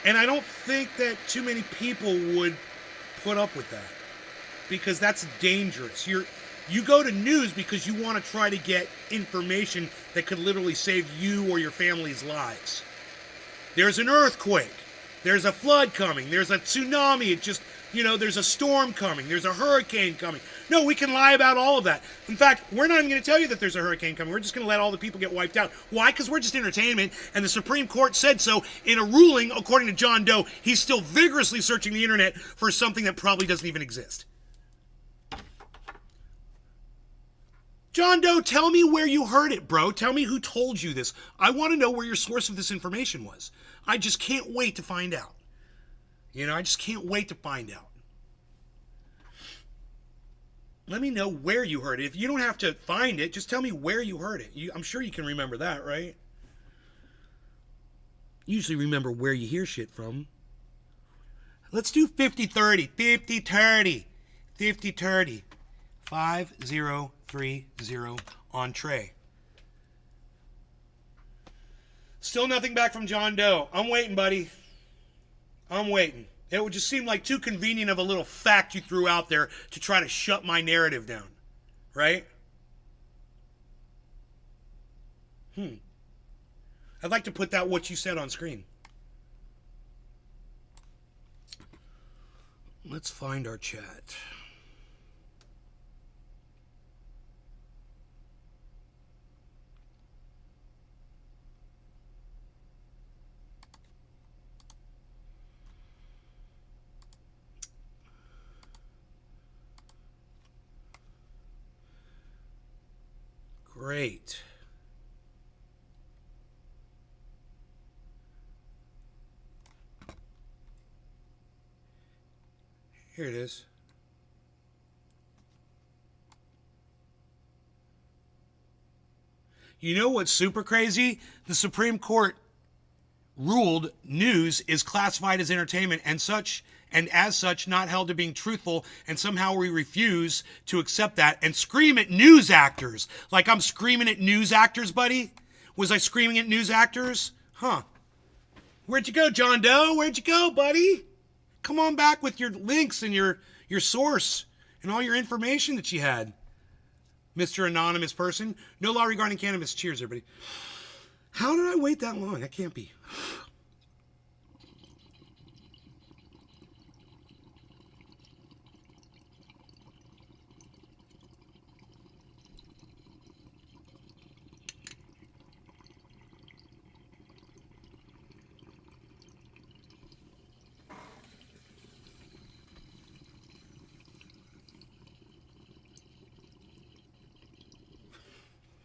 And I don't think that too many people would put up with that. Because that's dangerous. You go to news because you want to try to get information that could literally save you or your family's lives. There's an earthquake. There's a flood coming. There's a tsunami. There's a storm coming. There's a hurricane coming. No, we can lie about all of that. In fact, we're not even going to tell you that there's a hurricane coming. We're just going to let all the people get wiped out. Why? Because we're just entertainment, and the Supreme Court said so in a ruling, according to John Doe. He's still vigorously searching the internet for something that probably doesn't even exist. John Doe, tell me where you heard it, bro. Tell me who told you this. I want to know where your source of this information was. I just can't wait to find out. I just can't wait to find out. Let me know where you heard it. If you don't have to find it, just tell me where you heard it. I'm sure you can remember that, right? Usually remember where you hear shit from. Let's do 50-30. 50-30. 50-30. 5030 entree. Still nothing back from John Doe. I'm waiting, buddy. I'm waiting. It would just seem like too convenient of a little fact you threw out there to try to shut my narrative down. Right? I'd like to put that what you said on screen. Let's find our chat. Great. Here it is. You know what's super crazy? The Supreme Court ruled news is classified as entertainment and such, and as such not held to being truthful, and somehow we refuse to accept that and scream at news actors. Like I'm screaming at news actors, buddy? Was I screaming at news actors? Huh. Where'd you go, John Doe? Where'd you go, buddy? Come on back with your links and your source and all your information that you had. Mr. Anonymous person. No law regarding cannabis. Cheers, everybody. How did I wait that long? That can't be.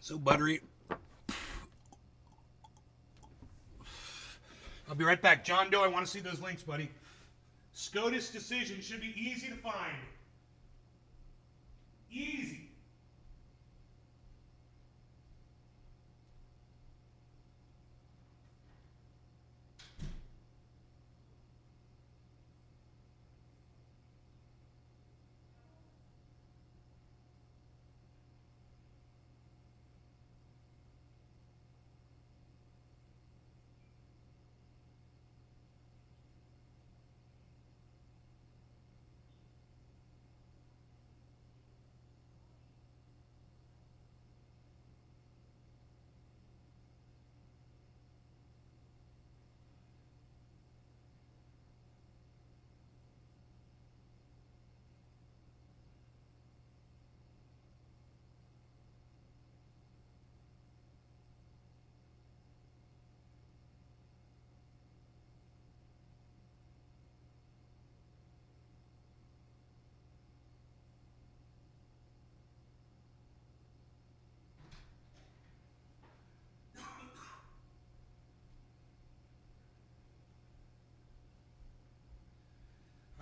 So buttery. I'll be right back. John Doe, I want to see those links, buddy. SCOTUS decision should be easy to find. Easy.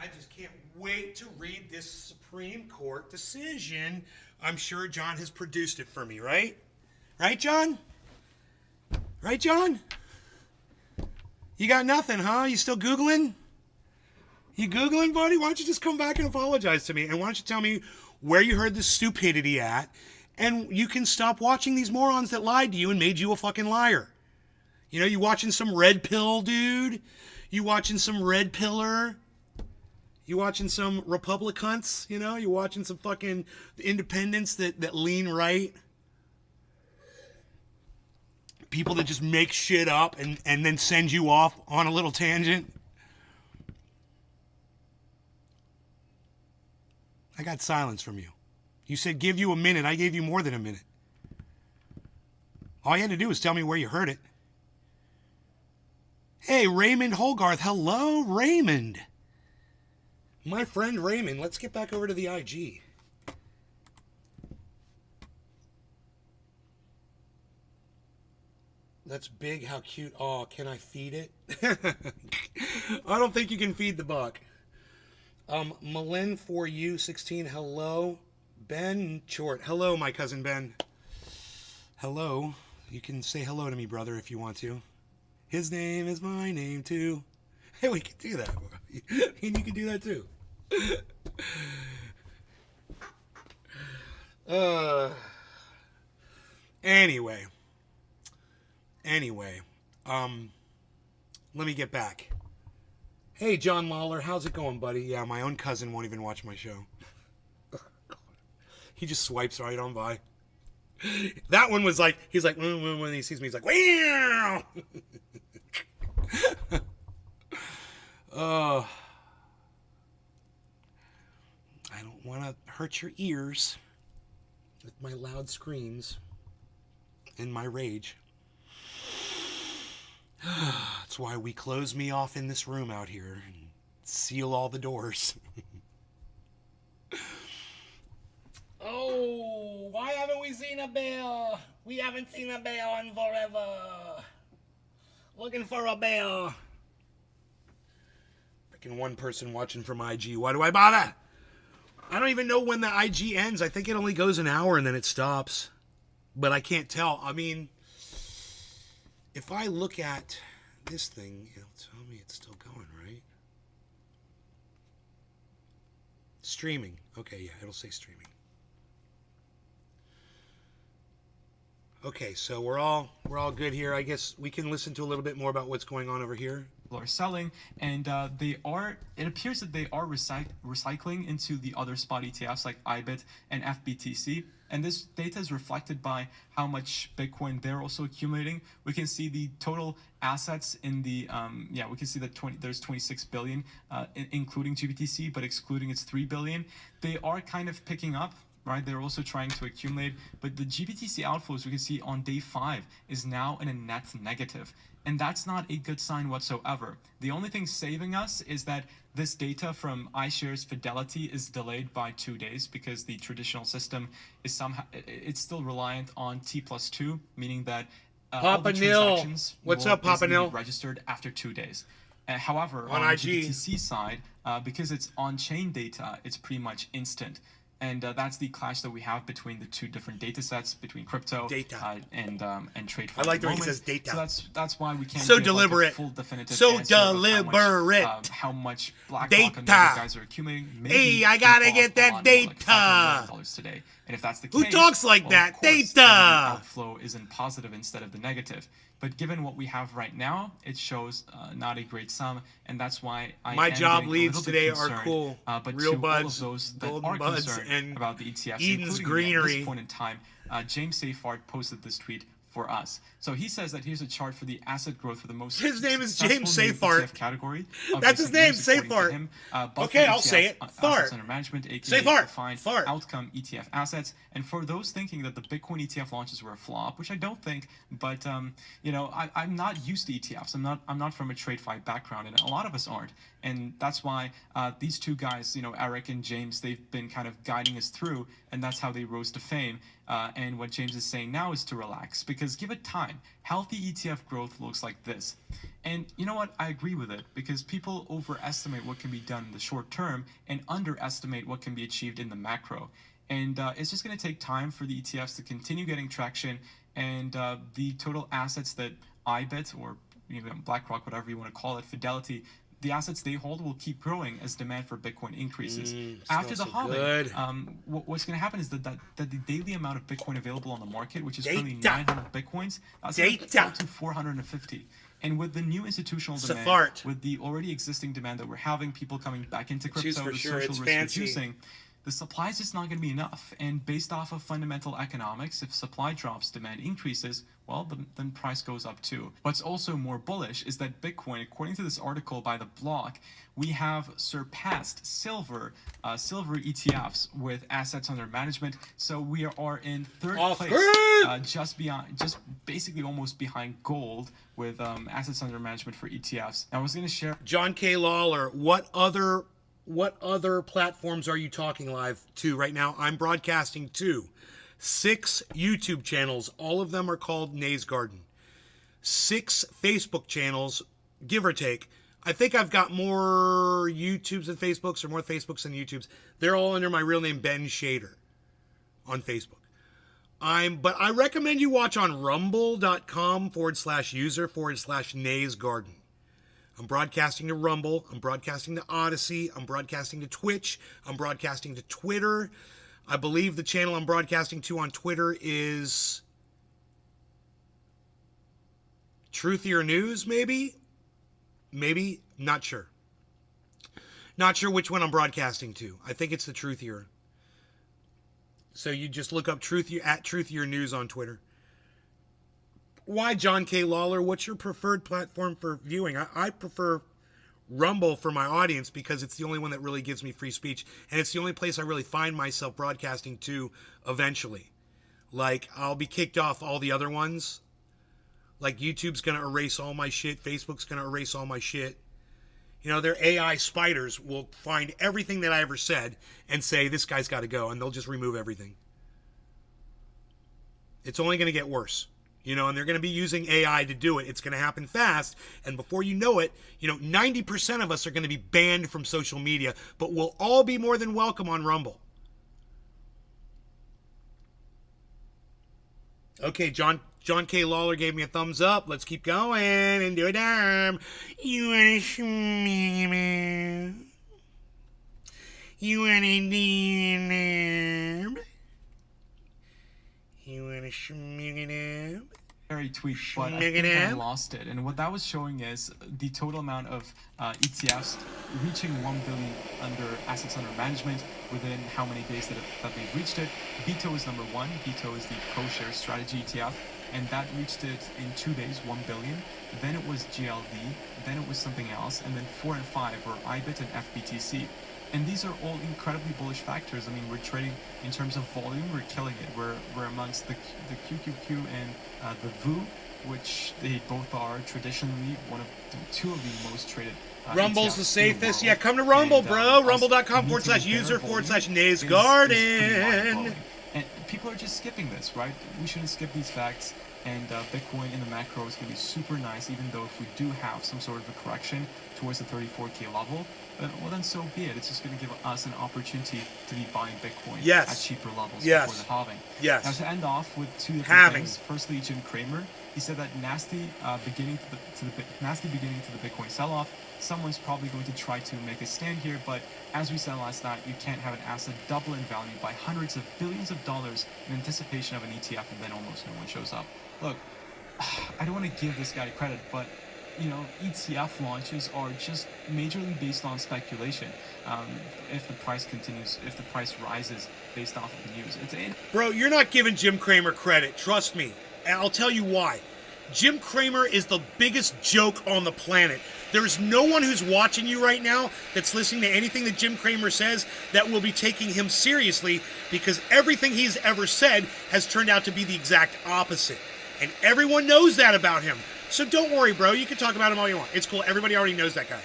I just can't wait to read this Supreme Court decision. I'm sure John has produced it for me, right? Right, John? Right, John? You got nothing, huh? You still Googling? You Googling, buddy? Why don't you just come back and apologize to me? And why don't you tell me where you heard this stupidity at? And you can stop watching these morons that lied to you and made you a fucking liar. You know, you watching some red pill, dude? You watching some red pillar? You watching some Republicans, you know? You watching some fucking independents that lean right? People that just make shit up and then send you off on a little tangent? I got silence from you. You said give you a minute. I gave you more than a minute. All you had to do was tell me where you heard it. Hey, Raymond Holgarth. Hello, Raymond. My friend Raymond, let's get back over to the IG. That's big, how cute. Oh, can I feed it? I don't think you can feed the buck. Malin for you, 16, hello. Ben Chort, hello, my cousin Ben. Hello. You can say hello to me, brother, if you want to. His name is my name, too. Hey, we can do that. And you can do that too. Anyway, let me get back. Hey, John Lawler, how's it going, buddy? Yeah, my own cousin won't even watch my show. He just swipes right on by. That one was like, he's like, when he sees me, he's like, wow. I don't want to hurt your ears with my loud screams and my rage. That's why we close me off in this room out here and seal all the doors. Oh, why haven't we seen a bear. We haven't seen a bear in forever. Looking for a bear. Freaking one person watching from IG. Why do I bother? I don't even know when the IG ends. I think it only goes an hour and then it stops. But I can't tell. I mean, if I look at this thing, it'll tell me it's still going, right? Streaming. Okay, yeah, it'll say streaming. Okay, so we're all good here. I guess we can listen to a little bit more about what's going on over here. Are selling, and it appears that they are recycling into the other spot ETFs like IBIT and FBTC, and this data is reflected by how much Bitcoin they're also accumulating. We can see the total assets in the we can see that there's 26 billion including GBTC, but excluding it's 3 billion. They are kind of picking up. Right, they're also trying to accumulate, but the GBTC outflows we can see on day 5 is now in a net negative, and that's not a good sign whatsoever. The only thing saving us is that this data from iShares Fidelity is delayed by 2 days because the traditional system is somehow it's still reliant on T+2, meaning that all the transactions What's up, Papa be Nil? registered after 2 days. However, on on IG. GBTC side, because it's on-chain data, it's pretty much instant. And that's the clash that we have between the two different data sets, between crypto and trade. I like the way he says data. So that's why we can't so give deliberate. Like a full definitive so answer deliberate. Of how much BlackRock data. and the other guys are accumulating. Maybe hey, I gotta get that data. Like $500 today. And if that's the case, who talks like that? Of course, data. The outflow is in positive instead of the negative. But given what we have right now, it shows not a great sum, and that's why my job leads today are cool. But real to buds, all of those that golden are buds, concerned and about the ETFs, Eden's including greenery. at this point in time, James Seyfarth posted this tweet for us. So he says that here's a chart for the asset growth for the most. His name is successful James new Seyfarth. ETF category. That's his name, Seyfarth. Okay, I'll say it. Assets under management, aka Seyfarth. defined Fart. outcome ETF assets. And for those thinking that the Bitcoin ETF launches were a flop, which I don't think, but you know, I'm not used to ETFs. I'm not from a TradeFi background, and a lot of us aren't. And that's why these two guys, you know, Eric and James, they've been kind of guiding us through, and that's how they rose to fame. And what James is saying now is to relax, because give it time. Healthy ETF growth looks like this. And you know what? I agree with it, because people overestimate what can be done in the short term and underestimate what can be achieved in the macro. And it's just going to take time for the ETFs to continue getting traction, and the total assets that IBIT, or even BlackRock, whatever you want to call it, Fidelity, the assets they hold will keep growing as demand for Bitcoin increases. After the halving, what's going to happen is that the daily amount of Bitcoin available on the market, which is currently 900 Bitcoins, that's going to fall to 450. And with the new institutional demand, with the already existing demand that we're having, people coming back into crypto, the social risk reducing, the supply is just not going to be enough. And based off of fundamental economics, if supply drops, demand increases, well, then price goes up too. What's also more bullish is that Bitcoin, according to this article by The Block, we have surpassed silver ETFs with assets under management. So we are in third place, just basically almost behind gold with assets under management for ETFs. Now I was going to share. John K. Lawler, what other platforms are you talking live to right now? I'm broadcasting to 6 YouTube channels. All of them are called Nay's Garden. 6 Facebook channels, give or take. I think I've got more YouTubes than Facebooks, or more Facebooks than YouTubes. They're all under my real name, Ben Shader, on Facebook. But I recommend you watch on rumble.com/user/Nay's Garden. I'm broadcasting to Rumble. I'm broadcasting to Odyssey. I'm broadcasting to Twitch. I'm broadcasting to Twitter. I believe the channel I'm broadcasting to on Twitter is Truthier News, maybe? Maybe? Not sure. Not sure which one I'm broadcasting to. I think it's the Truthier. So you just look up Truthier News on Twitter. Why John K. Lawler? What's your preferred platform for viewing? I prefer Rumble for my audience because it's the only one that really gives me free speech, and it's the only place I really find myself broadcasting to eventually. Like, I'll be kicked off all the other ones. Like, YouTube's going to erase all my shit. Facebook's going to erase all my shit. You know, their AI spiders will find everything that I ever said and say, this guy's got to go, and they'll just remove everything. It's only going to get worse. You know, and they're going to be using AI to do it. It's going to happen fast. And before you know it, 90% of us are going to be banned from social media, but we'll all be more than welcome on Rumble. Okay, John K. Lawler gave me a thumbs up. Let's keep going and do a darm. You want to You want to You want to tweet, but I think I lost it. And what that was showing is the total amount of ETFs reaching 1 billion under assets under management within how many days that they've reached it. BITO is number one. BITO is the ProShare Strategy ETF, and that reached it in 2 days, 1 billion. Then it was GLD, then it was something else, and then 4 and 5 were IBIT and FBTC. And these are all incredibly bullish factors. I mean, we're trading in terms of volume, we're killing it. We're amongst the QQQ and the VU, which they both are traditionally two of the most traded. Rumble's the safest. Yeah, come to Rumble, bro. Rumble.com/user/Nay's Garden. And people are just skipping this, right? We shouldn't skip these facts. And Bitcoin in the macro is going to be super nice, even though if we do have some sort of a correction towards the 34K level, well then so be it. It's just going to give us an opportunity to be buying Bitcoin at cheaper levels before the halving. Yes. Now to end off with two different things. Firstly, Jim Cramer, he said that nasty beginning to the Bitcoin sell-off. Someone's probably going to try to make a stand here, but as we said last night, you can't have an asset double in value by hundreds of billions of dollars in anticipation of an ETF and then almost no one shows up. Look, I don't want to give this guy credit, but ETF launches are just majorly based on speculation. If the price rises based off of the news. Bro, you're not giving Jim Cramer credit. Trust me. And I'll tell you why. Jim Cramer is the biggest joke on the planet. There's no one who's watching you right now that's listening to anything that Jim Cramer says that will be taking him seriously, because everything he's ever said has turned out to be the exact opposite. And everyone knows that about him. So don't worry, bro. You can talk about him all you want. It's cool. Everybody already knows that guy.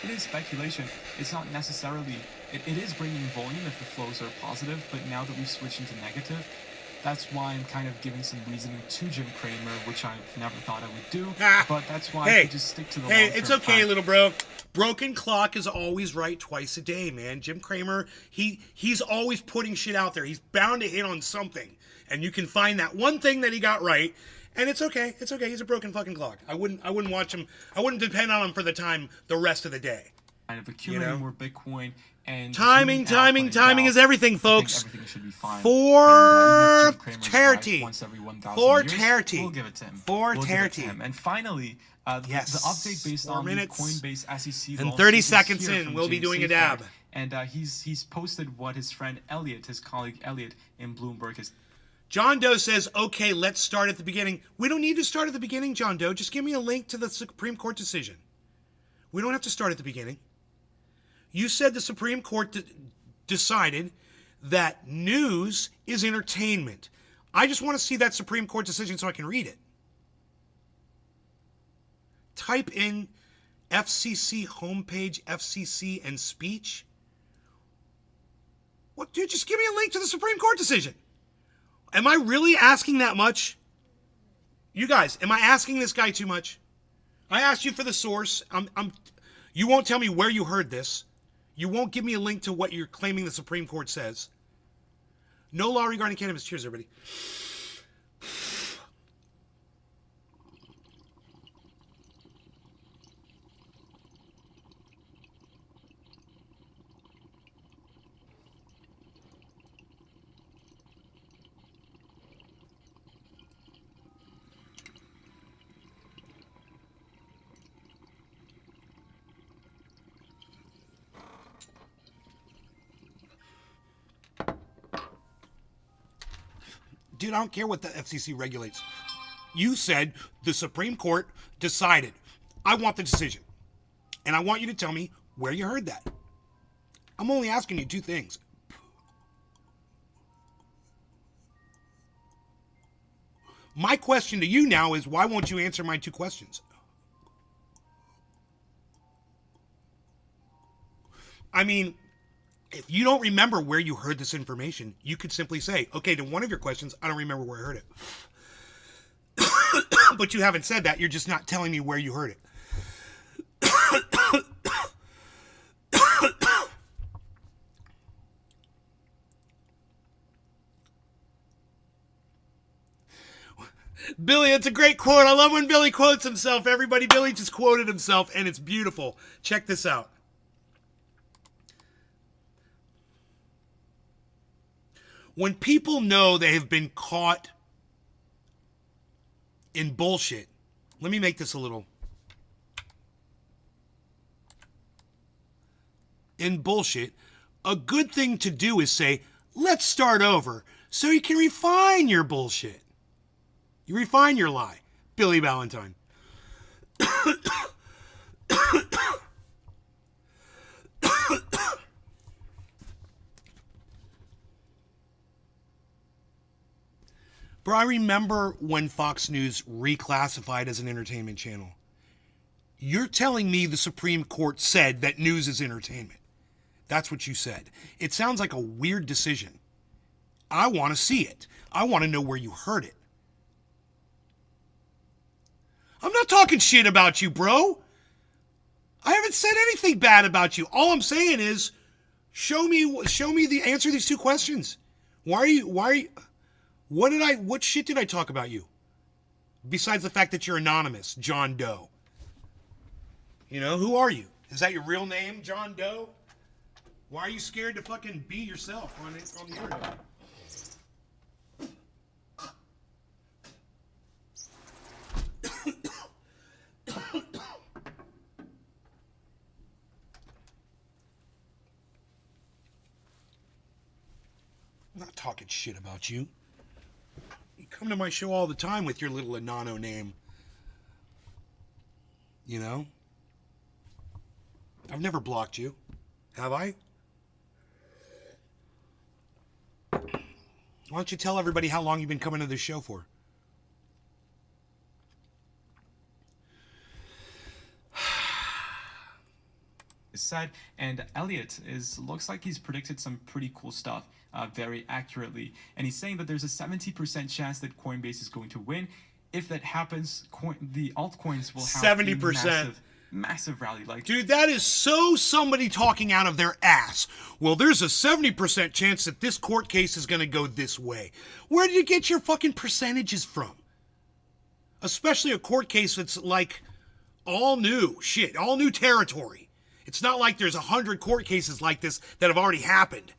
It is speculation. It's not necessarily... It is bringing volume if the flows are positive, but now that we've switched into negative, that's why I'm kind of giving some reasoning to Jim Cramer, which I never thought I would do. But that's why I could just stick to the long-term it's okay, little bro. Broken clock is always right twice a day, man. Jim Cramer, he's always putting shit out there. He's bound to hit on something. And you can find that one thing that he got right. And it's okay. It's okay. He's a broken fucking clock. I wouldn't watch him. I wouldn't depend on him for the rest of the day. Kind of accumulating more Bitcoin and timing is everything, folks. Everything should be fine. 430. Once every 1,000 430. We'll give it to him. 430. And finally, the update based on the Coinbase SEC and 30 seconds in, we'll be doing a dab. And he's posted what his friend Elliot, his colleague Elliot in Bloomberg, has. John Doe says, okay, let's start at the beginning. We don't need to start at the beginning, John Doe. Just give me a link to the Supreme Court decision. We don't have to start at the beginning. You said the Supreme Court decided that news is entertainment. I just want to see that Supreme Court decision so I can read it. Type in FCC homepage, FCC and speech. What, dude, just give me a link to the Supreme Court decision. Am I really asking that much? You guys, am I asking this guy too much? I asked you for the source. You won't tell me where you heard this. You won't give me a link to what you're claiming the Supreme Court says. No law regarding cannabis. Cheers, everybody. Dude, I don't care what the FCC regulates. You said the Supreme Court decided. I want the decision. And I want you to tell me where you heard that. I'm only asking you two things. My question to you now is, why won't you answer my two questions? I mean, if you don't remember where you heard this information, you could simply say, okay, to one of your questions, I don't remember where I heard it. But you haven't said that. You're just not telling me where you heard it. Billy, it's a great quote. I love when Billy quotes himself. Everybody, Billy just quoted himself, and it's beautiful. Check this out. When people know they have been caught in bullshit, let me make this a little. In bullshit, a good thing to do is say, let's start over, so you can refine your bullshit. You refine your lie. Billy Valentine. Bro, I remember when Fox News reclassified as an entertainment channel. You're telling me the Supreme Court said that news is entertainment. That's what you said. It sounds like a weird decision. I want to see it. I want to know where you heard it. I'm not talking shit about you, bro. I haven't said anything bad about you. All I'm saying is, show me the answer to these two questions. What shit did I talk about you? Besides the fact that you're anonymous, John Doe. You know, who are you? Is that your real name, John Doe? Why are you scared to fucking be yourself on the internet? I'm not talking shit about you. You come to my show all the time with your little Anano name. You know? I've never blocked you. Have I? Why don't you tell everybody how long you've been coming to this show for? Said, and Elliot looks like he's predicted some pretty cool stuff very accurately, and he's saying that there's a 70% chance that Coinbase is going to win. If that happens, the altcoins will have 70%. Massive rally. Like, dude, that is so somebody talking out of their ass. Well, there's a 70% chance that this court case is going to go this way. Where did you get your fucking percentages from? Especially a court case that's like all new shit, all new territory. It's not like there's 100 court cases like this that have already happened.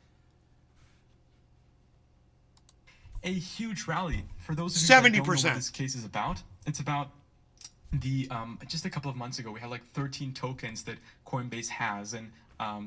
A huge rally. For those of you that don't know 70%. what this case is about, it's about the just a couple of months ago we had like 13 tokens that Coinbase has, and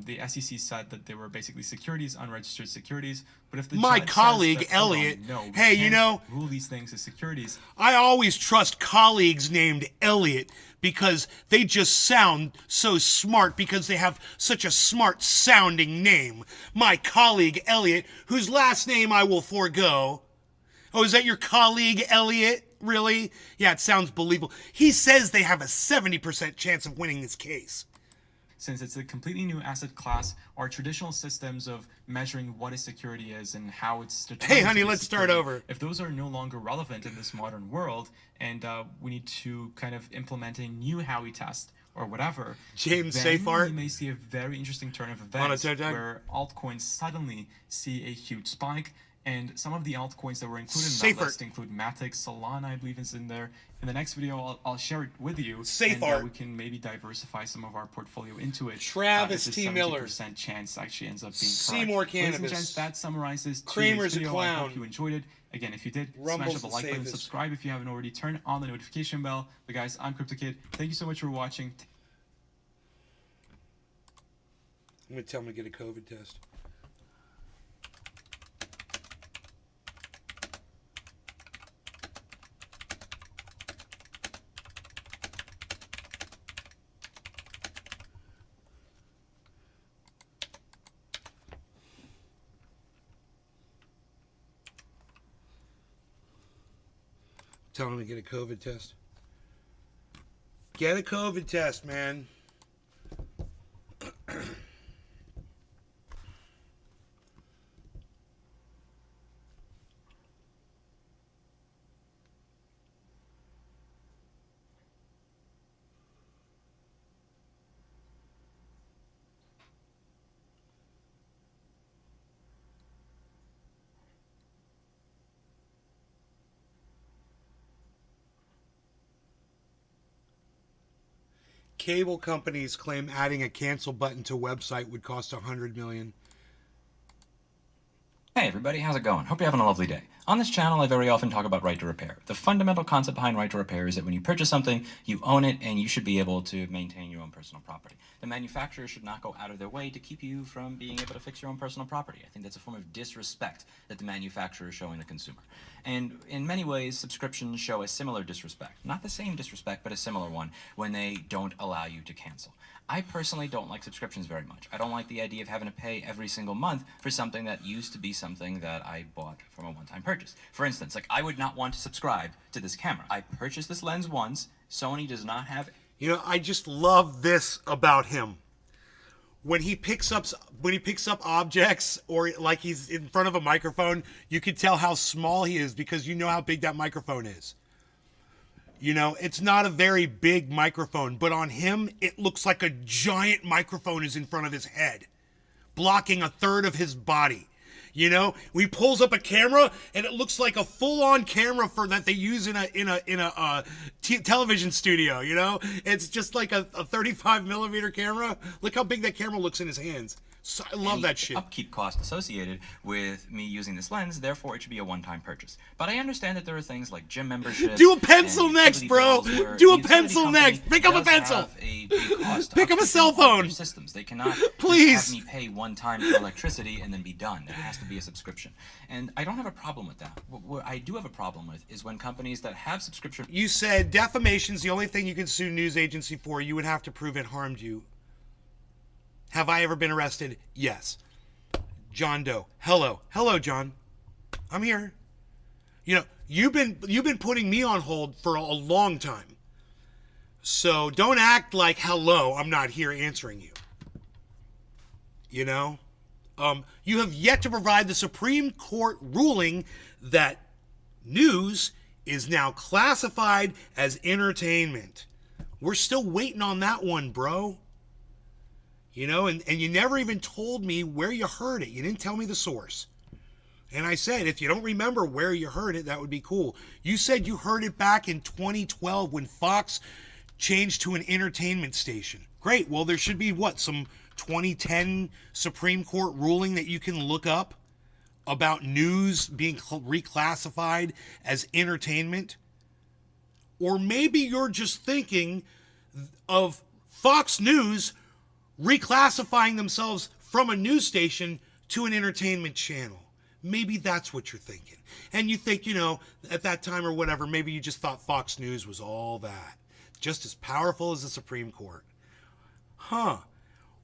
the SEC said that they were basically securities, unregistered securities. But if the my judge colleague says that, Elliot, no, hey, you know, rule these things as securities. I always trust colleagues named Elliot because they just sound so smart because they have such a smart sounding name. My colleague Elliot, whose last name I will forego. Oh, is that your colleague Elliot? Really? Yeah, it sounds believable. He says they have a 70% chance of winning this case. Since it's a completely new asset class, our traditional systems of measuring what a security is and how it's determined. Hey, honey, let's start over. If those are no longer relevant in this modern world, and we need to kind of implement a new Howey test or whatever, James then Safart, we may see a very interesting turn of events where altcoins suddenly see a huge spike. And some of the altcoins that were included in that list include Matic, Solana, I believe is in there. In the next video, I'll share it with you. And we can maybe diversify some of our portfolio into it. Travis T. Miller. 70% chance actually ends up being Seymour correct. Cannabis. Ladies and gents, that summarizes Kramer's today's video. a clown. I hope you enjoyed it. Again, if you did, Rumble's smash up a like button, subscribe if you haven't already, turn on the notification bell. But guys, I'm CryptoKid. Thank you so much for watching. I'm going to tell him to get a COVID test. Tell him to get a COVID test. Get a COVID test, man. Cable companies claim adding a cancel button to website would cost $100 million. Hey everybody, how's it going? Hope you're having a lovely day. On this channel, I very often talk about right to repair. The fundamental concept behind right to repair is that when you purchase something, you own it and you should be able to maintain your own personal property. The manufacturer should not go out of their way to keep you from being able to fix your own personal property. I think that's a form of disrespect that the manufacturer is showing the consumer. And in many ways, subscriptions show a similar disrespect. Not the same disrespect, but a similar one when they don't allow you to cancel. I personally don't like subscriptions very much. I don't like the idea of having to pay every single month for something that used to be something that I bought from a one-time purchase. For instance, like I would not want to subscribe to this camera. I purchased this lens once. Sony does not have... You know, I just love this about him. When he picks up objects, or like he's in front of a microphone, you can tell how small he is because you know how big that microphone is. You know, it's not a very big microphone, but on him, it looks like a giant microphone is in front of his head, blocking a third of his body. You know, he pulls up a camera and it looks like a full-on camera for that they use in a television studio. You know, it's just like a 35 millimeter camera. Look how big that camera looks in his hands. So, I love that shit. Upkeep cost associated with me using this lens, therefore it should be a one-time purchase. But I understand that there are things like gym memberships. Do a pencil next, bro. Do a pencil next. Pick up a pencil. Pick up a cell phone. Systems. They cannot please have me pay one time for electricity and then be done. There has to be a subscription, and I don't have a problem with that. What I do have a problem with is when companies that have subscription. You said defamation's the only thing you can sue news agency for. You would have to prove it harmed you. Have I ever been arrested? Yes. John Doe. Hello. Hello, John. I'm here. You know, you've been putting me on hold for a long time. So don't act like, hello, I'm not here answering you. You know? You have yet to provide the Supreme Court ruling that news is now classified as entertainment. We're still waiting on that one, bro. You know, and you never even told me where you heard it. You didn't tell me the source. And I said, if you don't remember where you heard it, that would be cool. You said you heard it back in 2012 when Fox changed to an entertainment station. Great. Well, there should be, what, some 2010 Supreme Court ruling that you can look up about news being reclassified as entertainment? Or maybe you're just thinking of Fox News reclassifying themselves from a news station to an entertainment channel. Maybe that's what you're thinking. And you think, you know, at that time or whatever, maybe you just thought Fox News was all that. Just as powerful as the Supreme Court. Huh.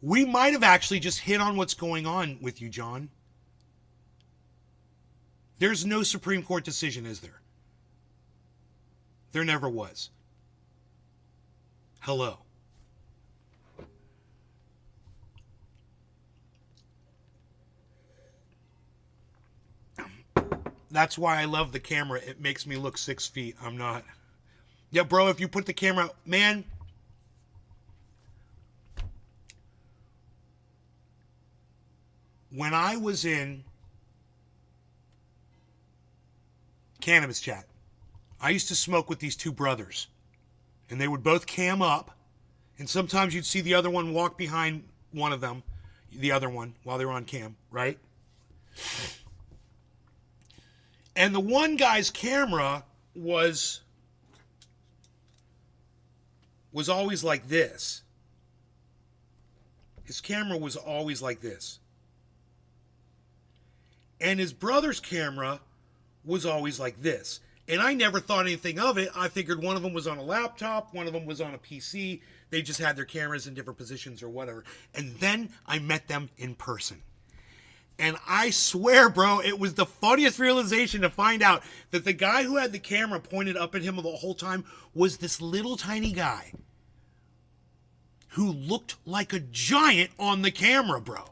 We might have actually just hit on what's going on with you, John. There's no Supreme Court decision, is there? There never was. Hello. That's why I love the camera. It makes me look 6 feet. I'm not. Yeah, bro, if you put the camera... Man. When I was in cannabis chat, I used to smoke with these two brothers. And they would both cam up. And sometimes you'd see the other one walk behind one of them. The other one, while they were on cam, right? And the one guy's camera was always like this. His camera was always like this. And his brother's camera was always like this. And I never thought anything of it. I figured one of them was on a laptop, one of them was on a PC. They just had their cameras in different positions or whatever. And then I met them in person. And I swear, bro, it was the funniest realization to find out that the guy who had the camera pointed up at him the whole time was this little tiny guy who looked like a giant on the camera, bro.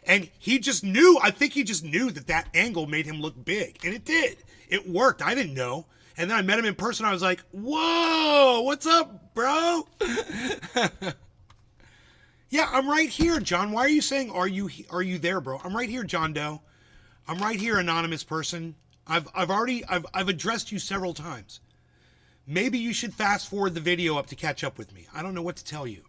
And he just knew, I think he just knew that that angle made him look big. And it did. It worked. I didn't know. And then I met him in person. I was like, whoa, what's up, bro? Yeah, I'm right here, John. Why are you saying, are you there, bro? I'm right here, John Doe. I'm right here, anonymous person. I've addressed you several times. Maybe you should fast forward the video up to catch up with me. I don't know what to tell you.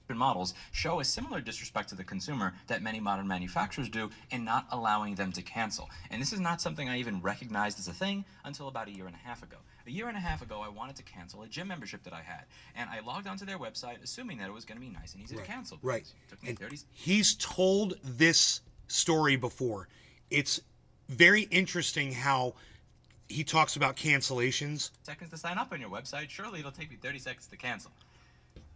models show a similar disrespect to the consumer that many modern manufacturers do in not allowing them to cancel. And this is not something I even recognized as a thing until about a year and a half ago. A year and a half ago, I wanted to cancel a gym membership that I had. And I logged onto their website assuming that it was going to be nice and easy to cancel. Right. It took me And 30 he's told this story before. It's very interesting how he talks about cancellations. seconds to sign up on your website. Surely it'll take me 30 seconds to cancel.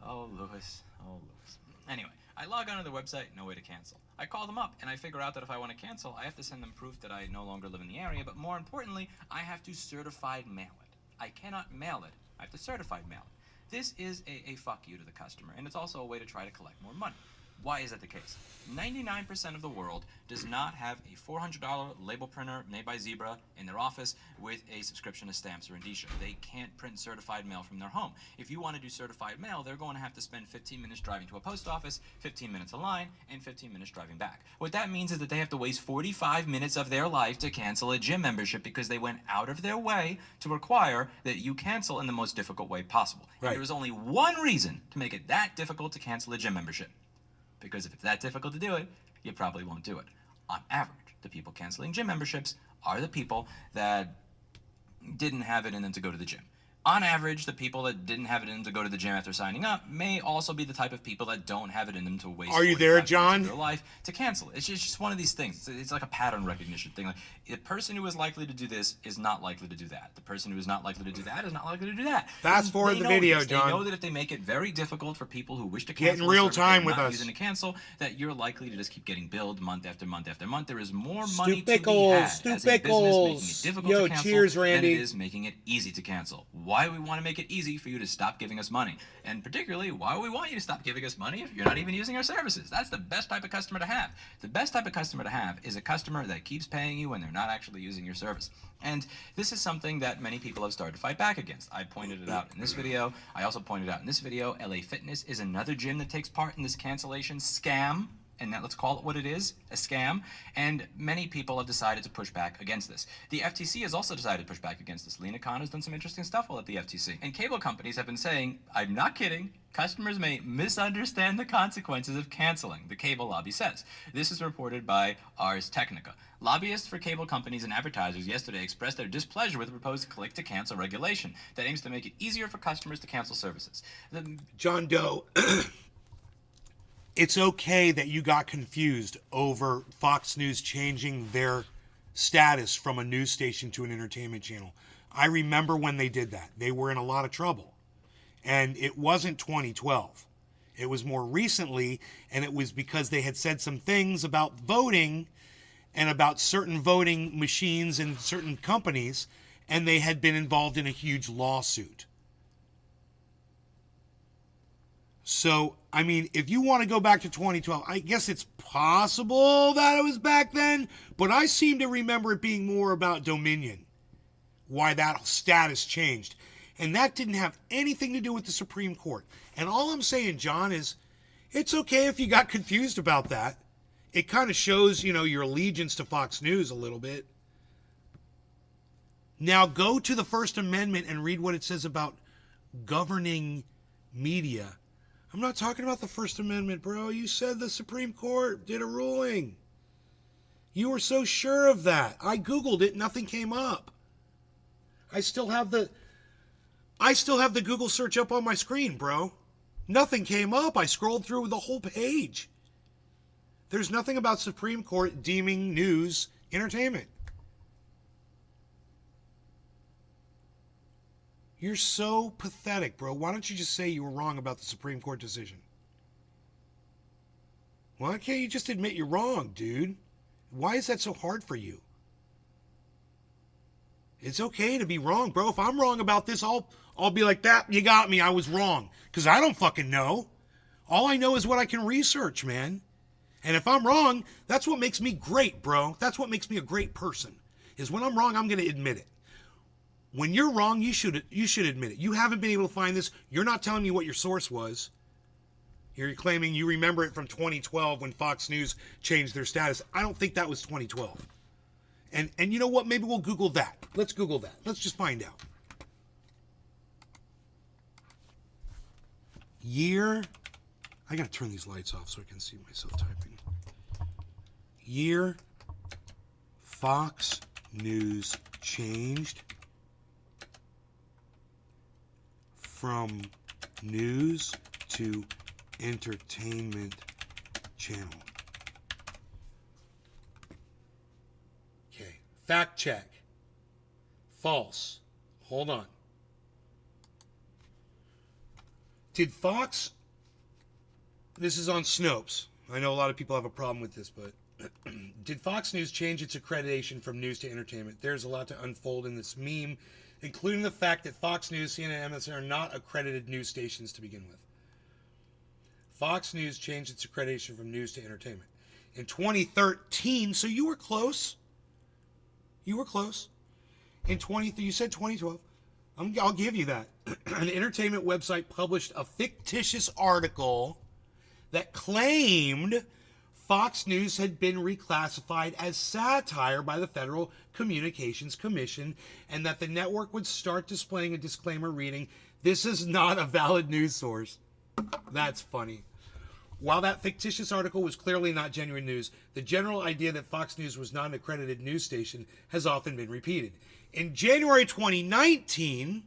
Oh, Lewis. Oh, Lewis. Anyway, I log onto the website, no way to cancel. I call them up, and I figure out that if I want to cancel, I have to send them proof that I no longer live in the area, but more importantly, I have to certified mail it. I cannot mail it. I have to certified mail it. This is a fuck you to the customer, and it's also a way to try to collect more money. Why is that the case? 99% of the world does not have a $400 label printer made by Zebra in their office with a subscription to Stamps or Indicia. They can't print certified mail from their home. If you want to do certified mail, they're going to have to spend 15 minutes driving to a post office, 15 minutes a line, and 15 minutes driving back. What that means is that they have to waste 45 minutes of their life to cancel a gym membership because they went out of their way to require that you cancel in the most difficult way possible. Right. And there is only one reason to make it that difficult to cancel a gym membership. Because if it's that difficult to do it, you probably won't do it. On average, the people canceling gym memberships are the people that didn't have it in them to go to the gym. On average, the people that didn't have it in them to go to the gym after signing up may also be the type of people that don't have it in them to waste Are you there, 45 John? minutes of their life to cancel. It's just one of these things. It's like a pattern recognition thing. Like, the person who is likely to do this is not likely to do that. The person who is not likely to do that is not likely to do that. Fast forward They the know video, this. John. They know that if they make it very difficult for people who wish to Get in cancel a real service time they're with not us. using to cancel, that you're likely to just keep getting billed month after month after month. There is more money to be Stupicles, had as a business making it stupicles. difficult Yo, to cancel cheers, than Randy. it is making it easy to cancel. Why we want to make it easy for you to stop giving us money, and particularly why we want you to stop giving us money if you're not even using our services. That's the best type of customer to have. The best type of customer to have is a customer that keeps paying you when they're not actually using your service. And this is something that many people have started to fight back against. I pointed it out in this video. I also pointed out in this video, LA Fitness is another gym that takes part in this cancellation scam. And that, let's call it what it is, a scam. And many people have decided to push back against this. The FTC has also decided to push back against this. Lena Khan has done some interesting stuff while at the FTC. And cable companies have been saying, I'm not kidding, customers may misunderstand the consequences of canceling, the cable lobby says. This is reported by Ars Technica. Lobbyists for cable companies and advertisers yesterday expressed their displeasure with the proposed click-to-cancel regulation that aims to make it easier for customers to cancel services. John Doe, it's okay that you got confused over Fox News changing their status from a news station to an entertainment channel. I remember when they did that. They were in a lot of trouble. And it wasn't 2012. It was more recently, and it was because they had said some things about voting and about certain voting machines in certain companies, and they had been involved in a huge lawsuit. So, I mean, if you want to go back to 2012, I guess it's possible that it was back then, but I seem to remember it being more about Dominion, why that status changed. And that didn't have anything to do with the Supreme Court. And all I'm saying, John, is it's okay if you got confused about that. It kind of shows, you know, your allegiance to Fox News a little bit. Now go to the First Amendment and read what it says about governing media. I'm not talking about the First Amendment, bro. You said the Supreme Court did a ruling. You were so sure of that. I Googled it, nothing came up. I still have the Google search up on my screen, bro. Nothing came up. I scrolled through the whole page. There's nothing about Supreme Court deeming news entertainment. You're so pathetic, bro. Why don't you just say you were wrong about the Supreme Court decision? Why can't you just admit you're wrong, dude? Why is that so hard for you? It's okay to be wrong, bro. If I'm wrong about this, I'll be like, that, you got me, I was wrong. Because I don't fucking know. All I know is what I can research, man. And if I'm wrong, that's what makes me great, bro. That's what makes me a great person. Is when I'm wrong, I'm going to admit it. When you're wrong, you should admit it. You haven't been able to find this. You're not telling me what your source was. You're claiming you remember it from 2012 when Fox News changed their status. I don't think that was 2012. And you know what? Maybe we'll Google that. Let's Google that. Let's just find out. Year I gotta turn these lights off so I can see myself typing. Year Fox News changed from news to entertainment channel. Okay, fact check. False. Hold on. Did Fox, this is on Snopes. I know a lot of people have a problem with this, but did Fox News change its accreditation from news to entertainment? There's a lot to unfold in this meme, including the fact that Fox News, CNN, and MSN are not accredited news stations to begin with. Fox News changed its accreditation from news to entertainment in 2013, so you were close. You were close. You said 2012. I'll give you that. An entertainment website published a fictitious article that claimed Fox News had been reclassified as satire by the Federal Communications Commission and that the network would start displaying a disclaimer reading, "This is not a valid news source." That's funny. While that fictitious article was clearly not genuine news, the general idea that Fox News was not an accredited news station has often been repeated. In January 2019,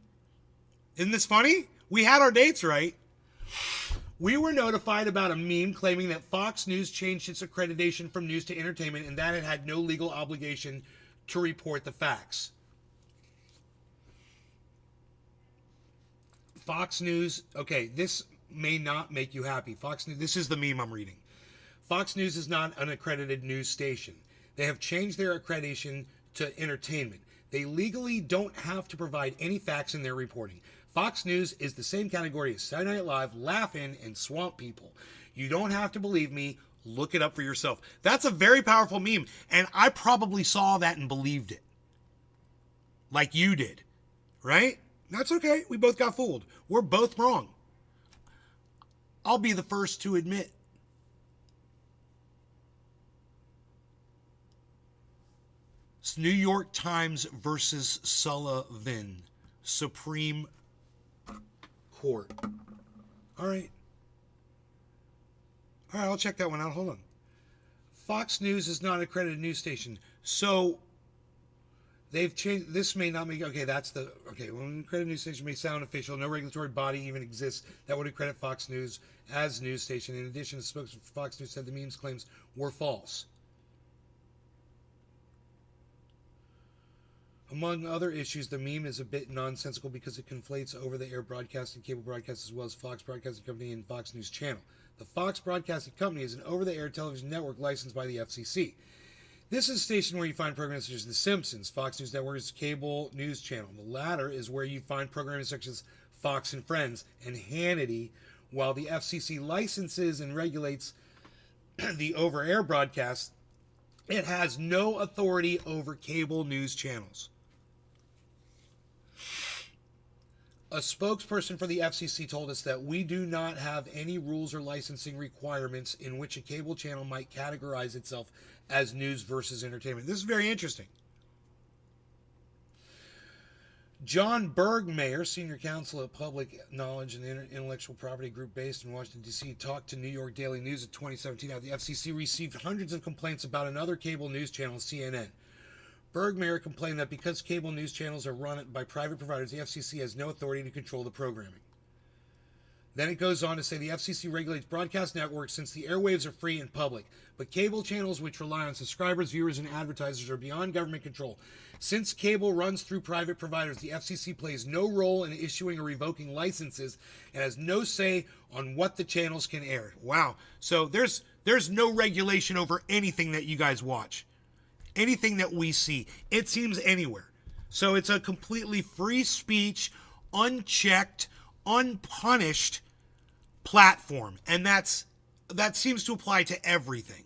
isn't this funny? We had our dates right. We were notified about a meme claiming that Fox News changed its accreditation from news to entertainment and that it had no legal obligation to report the facts. Fox News, okay, this may not make you happy. Fox News, this is the meme I'm reading. Fox News is not an accredited news station. They have changed their accreditation to entertainment. They legally don't have to provide any facts in their reporting. Fox News is the same category as Saturday Night Live, Laugh-In, and Swamp People. You don't have to believe me. Look it up for yourself. That's a very powerful meme, and I probably saw that and believed it. Like you did, right? That's okay. We both got fooled. We're both wrong. I'll be the first to admit. It's New York Times versus Sullivan, Supreme Court. All right, I'll check that one out. Hold on. Fox News is not an accredited news station. So they've changed. This may not make. Okay, that's the. Okay, well, an accredited news station may sound official. No regulatory body even exists that would accredit Fox News as news station. In addition, the spokesman for Fox News said the meme's claims were false. Among other issues, the meme is a bit nonsensical because it conflates over-the-air broadcasting, cable broadcast, as well as Fox Broadcasting Company and Fox News Channel. The Fox Broadcasting Company is an over-the-air television network licensed by the FCC. This is a station where you find programs such as The Simpsons. Fox News Network is a cable news channel. The latter is where you find programming such as Fox and Friends and Hannity, while the FCC licenses and regulates the over-air broadcast. It has no authority over cable news channels. A spokesperson for the FCC told us that we do not have any rules or licensing requirements in which a cable channel might categorize itself as news versus entertainment. This is very interesting. John Bergmayer, senior counsel at Public Knowledge and Intellectual Property Group based in Washington, D.C., talked to New York Daily News in 2017 how the FCC received hundreds of complaints about another cable news channel, CNN. Bergmayer complained that because cable news channels are run by private providers, the FCC has no authority to control the programming. Then it goes on to say the FCC regulates broadcast networks since the airwaves are free and public, but cable channels which rely on subscribers, viewers, and advertisers are beyond government control. Since cable runs through private providers, the FCC plays no role in issuing or revoking licenses and has no say on what the channels can air. Wow. So there's no regulation over anything that you guys watch. Anything that we see. It seems anywhere. So it's a completely free speech, unchecked, unpunished platform. And that seems to apply to everything.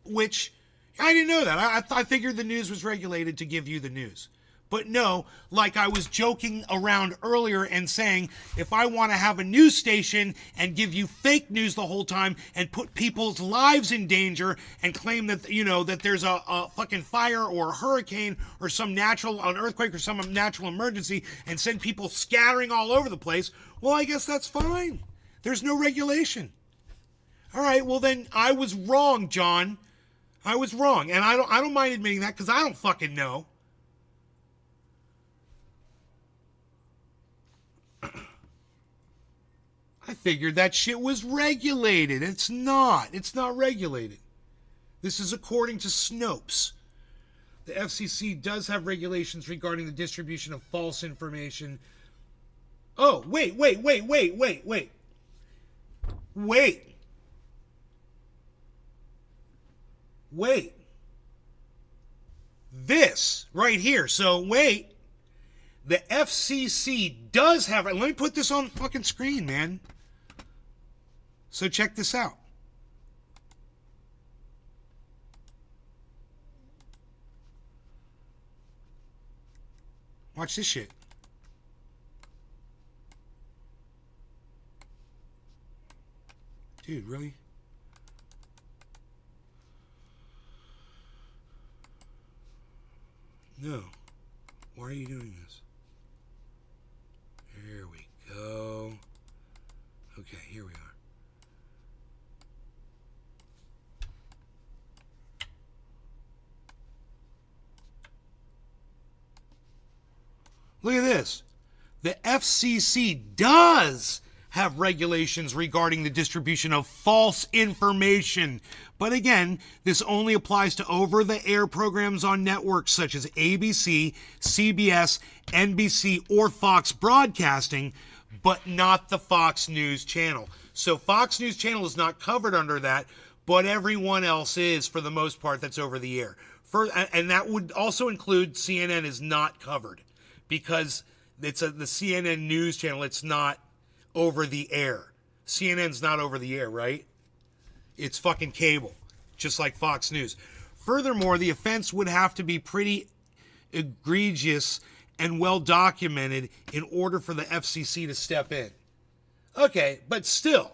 Which, I didn't know that. I figured the news was regulated to give you the news. But no, like I was joking around earlier and saying, if I want to have a news station and give you fake news the whole time and put people's lives in danger and claim that, that there's a fucking fire or a hurricane or an earthquake or some natural emergency and send people scattering all over the place, well, I guess that's fine. There's no regulation. All right, well then I was wrong, John. I was wrong, and I don't mind admitting that because I don't fucking know. I figured that shit was regulated. It's not. It's not regulated. This is according to Snopes. The FCC does have regulations regarding the distribution of false information. Oh, wait. This right here. So, wait. The FCC does have... Let me put this on the fucking screen, man. So check this out. Watch this shit. Dude, really? No. Why are you doing this? Here we go. Okay, here we are. Look at this. The FCC does have regulations regarding the distribution of false information. But again, this only applies to over-the-air programs on networks such as ABC, CBS, NBC, or Fox Broadcasting, but not the Fox News Channel. So Fox News Channel is not covered under that, but everyone else is for the most part that's over the air. And that would also include CNN is not covered because it's the CNN News Channel. It's not over the air. CNN's not over the air, right? It's fucking cable, just like Fox News. Furthermore, the offense would have to be pretty egregious and well documented in order for the FCC to step in. Okay, but still,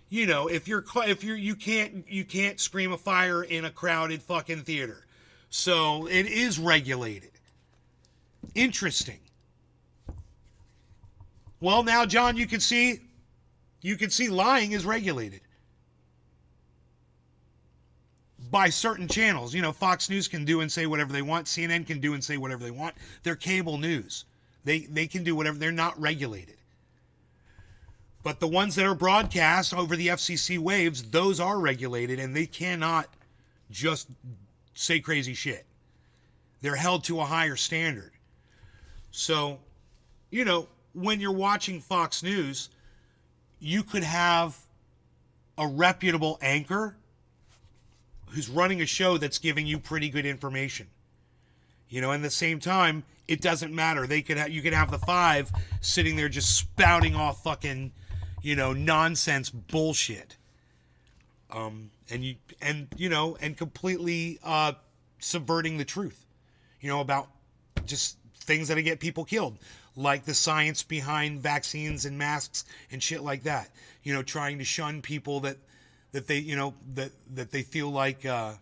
you know, you can't scream a fire in a crowded fucking theater. So it is regulated. Interesting. Well, now, John, you can see lying is regulated by certain channels. You know, Fox News can do and say whatever they want. CNN can do and say whatever they want. They're cable news. They can do whatever. They're not regulated. But the ones that are broadcast over the FCC waves, those are regulated, and they cannot just say crazy shit. They're held to a higher standard. So, you know, when you're watching Fox News, you could have a reputable anchor who's running a show that's giving you pretty good information. You know, and at the same time, it doesn't matter. You could have the five sitting there just spouting off fucking, you know, nonsense bullshit. And completely subverting the truth, you know, about just things that get people killed, like the science behind vaccines and masks and shit like that. You know, trying to shun people that they, you know, that they feel like are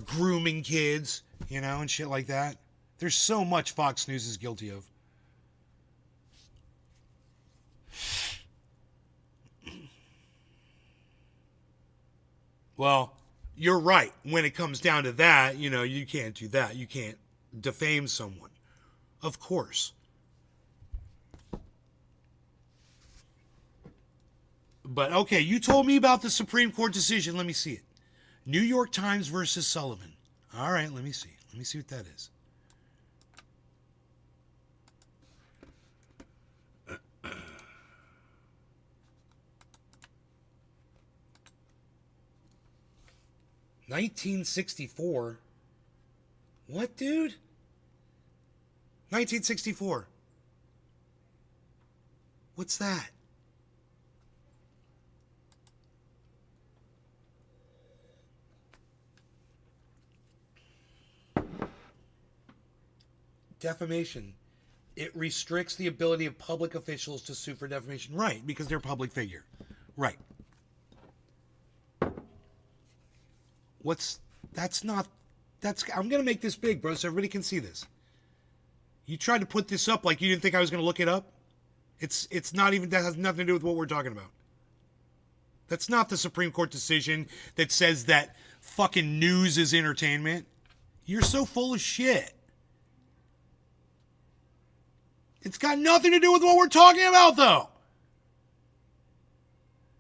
grooming kids, you know, and shit like that. There's so much Fox News is guilty of. Well, you're right. When it comes down to that, you know, you can't do that. You can't defame someone. Of course. But, okay, you told me about the Supreme Court decision. Let me see it. New York Times versus Sullivan. All right, let me see. Let me see what that is. $1964. What, dude? 1964. What's that? Defamation. It restricts the ability of public officials to sue for defamation. Right, because they're a public figure. Right. I'm going to make this big, bro, so everybody can see this. You tried to put this up like you didn't think I was going to look it up. It's not even, that has nothing to do with what we're talking about. That's not the Supreme Court decision that says that fucking news is entertainment. You're so full of shit. It's got nothing to do with what we're talking about, though.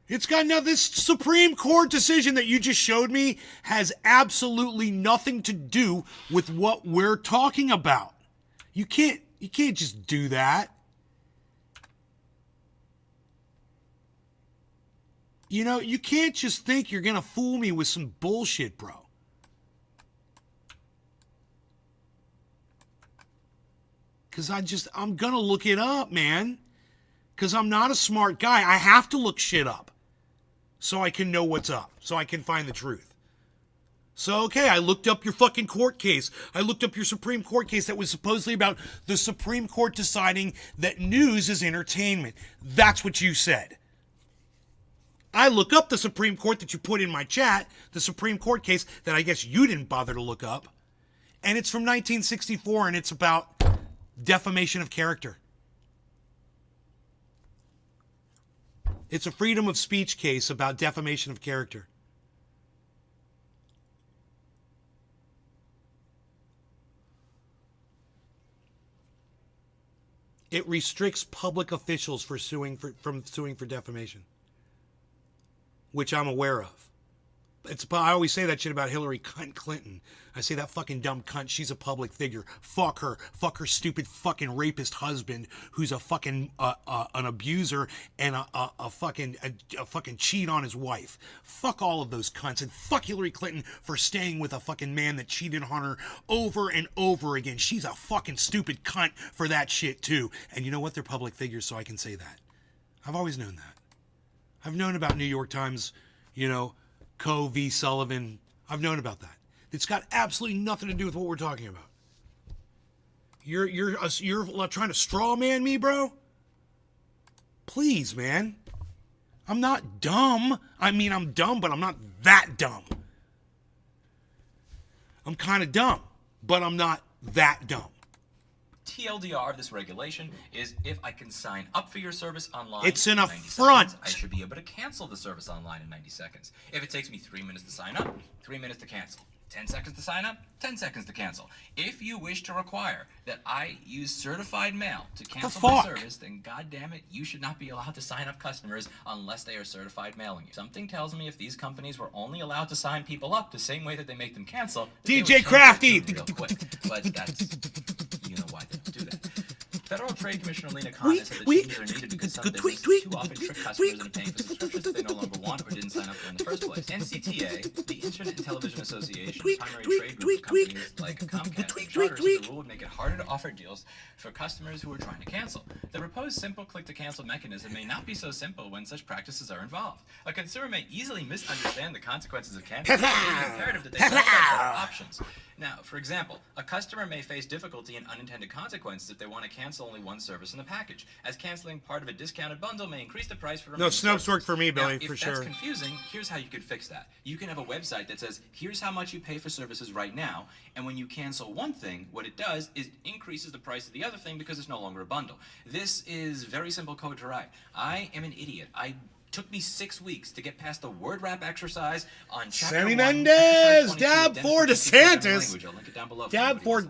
It's got nothing. This Supreme Court decision that you just showed me has absolutely nothing to do with what we're talking about. You can't just do that. You know, you can't just think you're going to fool me with some bullshit, bro. Because I'm going to look it up, man. Because I'm not a smart guy. I have to look shit up so I can know what's up, so I can find the truth. So, okay, I looked up your fucking court case. I looked up your Supreme Court case that was supposedly about the Supreme Court deciding that news is entertainment. That's what you said. I look up the Supreme Court that you put in my chat, the Supreme Court case that I guess you didn't bother to look up, and it's from 1964, and it's about defamation of character. It's a freedom of speech case about defamation of character. It restricts public officials from suing for defamation, which I'm aware of. I always say that shit about Hillary Clinton. I say that fucking dumb cunt, she's a public figure. Fuck her. Fuck her stupid fucking rapist husband who's a fucking an abuser and a fucking cheat on his wife. Fuck all of those cunts, and fuck Hillary Clinton for staying with a fucking man that cheated on her over and over again. She's a fucking stupid cunt for that shit too. And you know what? They're public figures, so I can say that. I've always known that. I've known about New York Times, you know, Coe v. Sullivan. I've known about that. It's got absolutely nothing to do with what we're talking about. You're trying to straw man me, bro? Please, man. I'm not dumb. I mean, I'm dumb, but I'm not that dumb. I'm kind of dumb, but I'm not that dumb. TLDR of this regulation is if I can sign up for your service online it's an in 90 affront. seconds, I should be able to cancel the service online in 90 seconds. If it takes me 3 minutes to sign up, 3 minutes to cancel. 10 seconds to sign up, 10 seconds to cancel. If you wish to require that I use certified mail to cancel my service, then goddamn it, you should not be allowed to sign up customers unless they are certified mailing you. Something tells me if these companies were only allowed to sign people up the same way that they make them cancel, DJ Crafty! But that's, you know why they don't do that. Federal Trade Commissioner Lena Khan said that changes are needed because some businesses too often trick customers into paying for subscriptions they no longer want or didn't sign up for in the first place. NCTA, the Internet and Television Association, primary trade group of companies like Comcast and Charter, said the rule would make it harder to offer deals for customers who are trying to cancel. The proposed simple click-to-cancel mechanism may not be so simple when such practices are involved. A consumer may easily misunderstand the consequences of canceling, and it is imperative that they clarify better options. Now, for example, a customer may face difficulty and unintended consequences if they want to cancel only one service in the package, as canceling part of a discounted bundle may increase the price for remaining Snopes worked for me, Billy, now, for if sure. that's confusing, here's how you could fix that. You can have a website that says, here's how much you pay for services right now, and when you cancel one thing, what it does is increases the price of the other thing because it's no longer a bundle. This is very simple code to write. I am an idiot. Took me 6 weeks to get past the word wrap exercise on chapter Sammy 1, Mendes, exercise 22, dab for DeSantis. I'll link it down below. Dab for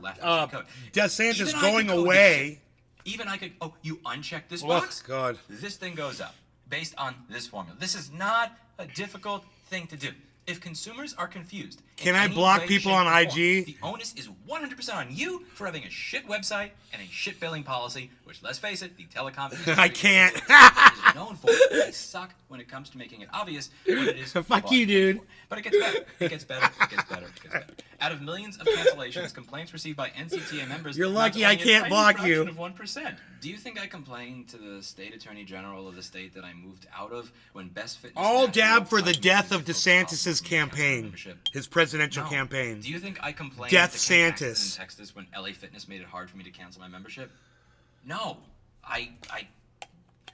DeSantis Even going away. Even I could, you uncheck this Oh, box, God. this thing goes up based on this formula. This is not a difficult thing to do. If consumers are confused, can I block people on IG? The onus is 100% on you for having a shit website and a shit billing policy, which, let's face it, the telecom industry I can't. is known for. They suck when it comes to making it obvious what it is. Fuck you, dude. But it gets better. It gets better. It gets better. It gets better. Out of millions of cancellations, complaints received by NCTA members, You're amounts lucky only I a can't tiny block fraction you. Of 1%. Do you think I complained to the state attorney general of the state that I moved out of when Best Fitness? All National dab for the touched me death with of difficult policies DeSantis' and cancel my campaign, membership? his presidential No. campaign. Do you think I complained Death to Ken Paxton Santis. in Texas when LA Fitness made it hard for me to cancel my membership? No.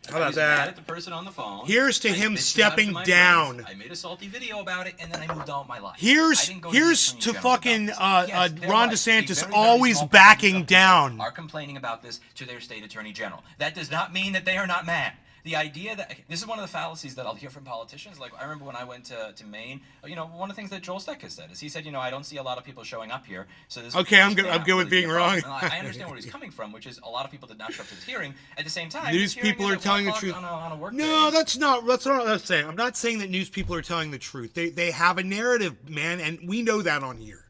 How about was mad that? at the person on the phone. Here's to I him bitched stepping out to my down. friends. I made a salty video about it, and then I moved on with my life. I Here's didn't go to the here's Attorney to General about fucking this. Yes, they're Ron right. DeSantis A very, very always small backing percentage of people down. Are complaining about this to their state attorney general. That does not mean that they are not mad. The idea that this is one of the fallacies that I'll hear from politicians. Like, I remember when I went to Maine, one of the things that Joel Steck said is he said, I don't see a lot of people showing up here. So this Okay, I'm this good. may I'm not good with really be being a problem. wrong. And I understand where he's coming from, which is a lot of people did not show up to this hearing. At the same time, News this hearing people is are at telling the 1 o'clock truth. on a work No, day. that's not what I'm saying. I'm not saying that news people are telling the truth. They have a narrative, man, and we know that on here.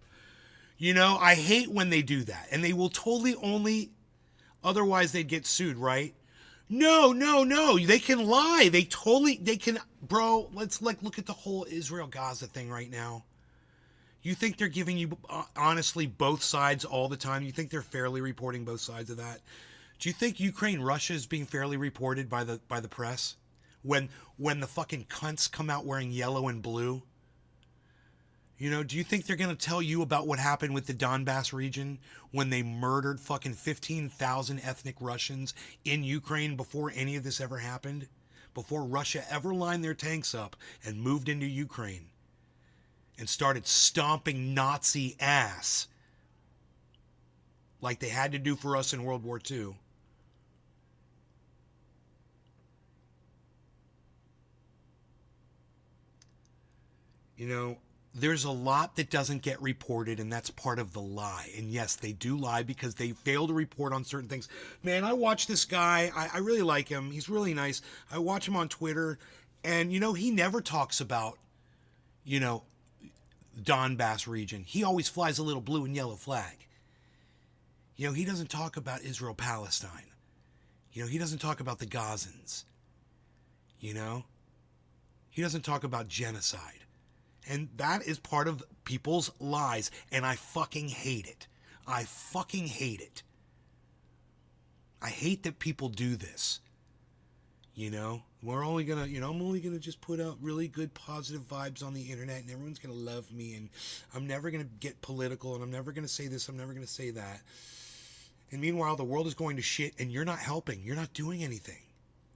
I hate when they do that, and they will totally only. Otherwise, they'd get sued, right? No, no, no. They can lie. They can, bro. Let's look at the whole Israel-Gaza thing right now. You think they're giving you honestly both sides all the time? You think they're fairly reporting both sides of that? Do you think Ukraine-Russia is being fairly reported by the press? When the fucking cunts come out wearing yellow and blue? Do you think they're going to tell you about what happened with the Donbass region when they murdered fucking 15,000 ethnic Russians in Ukraine before any of this ever happened? Before Russia ever lined their tanks up and moved into Ukraine and started stomping Nazi ass like they had to do for us in World War II. There's a lot that doesn't get reported, and that's part of the lie. And yes, they do lie because they fail to report on certain things. Man, I watch this guy. I really like him. He's really nice. I watch him on Twitter, and, he never talks about, Donbass region. He always flies a little blue and yellow flag. He doesn't talk about Israel-Palestine. He doesn't talk about the Gazans. He doesn't talk about genocide. And that is part of people's lies. And I fucking hate it. I fucking hate it. I hate that people do this. We're only going to, I'm only going to just put out really good positive vibes on the internet and everyone's going to love me. And I'm never going to get political and I'm never going to say this. I'm never going to say that. And meanwhile, the world is going to shit and you're not helping. You're not doing anything.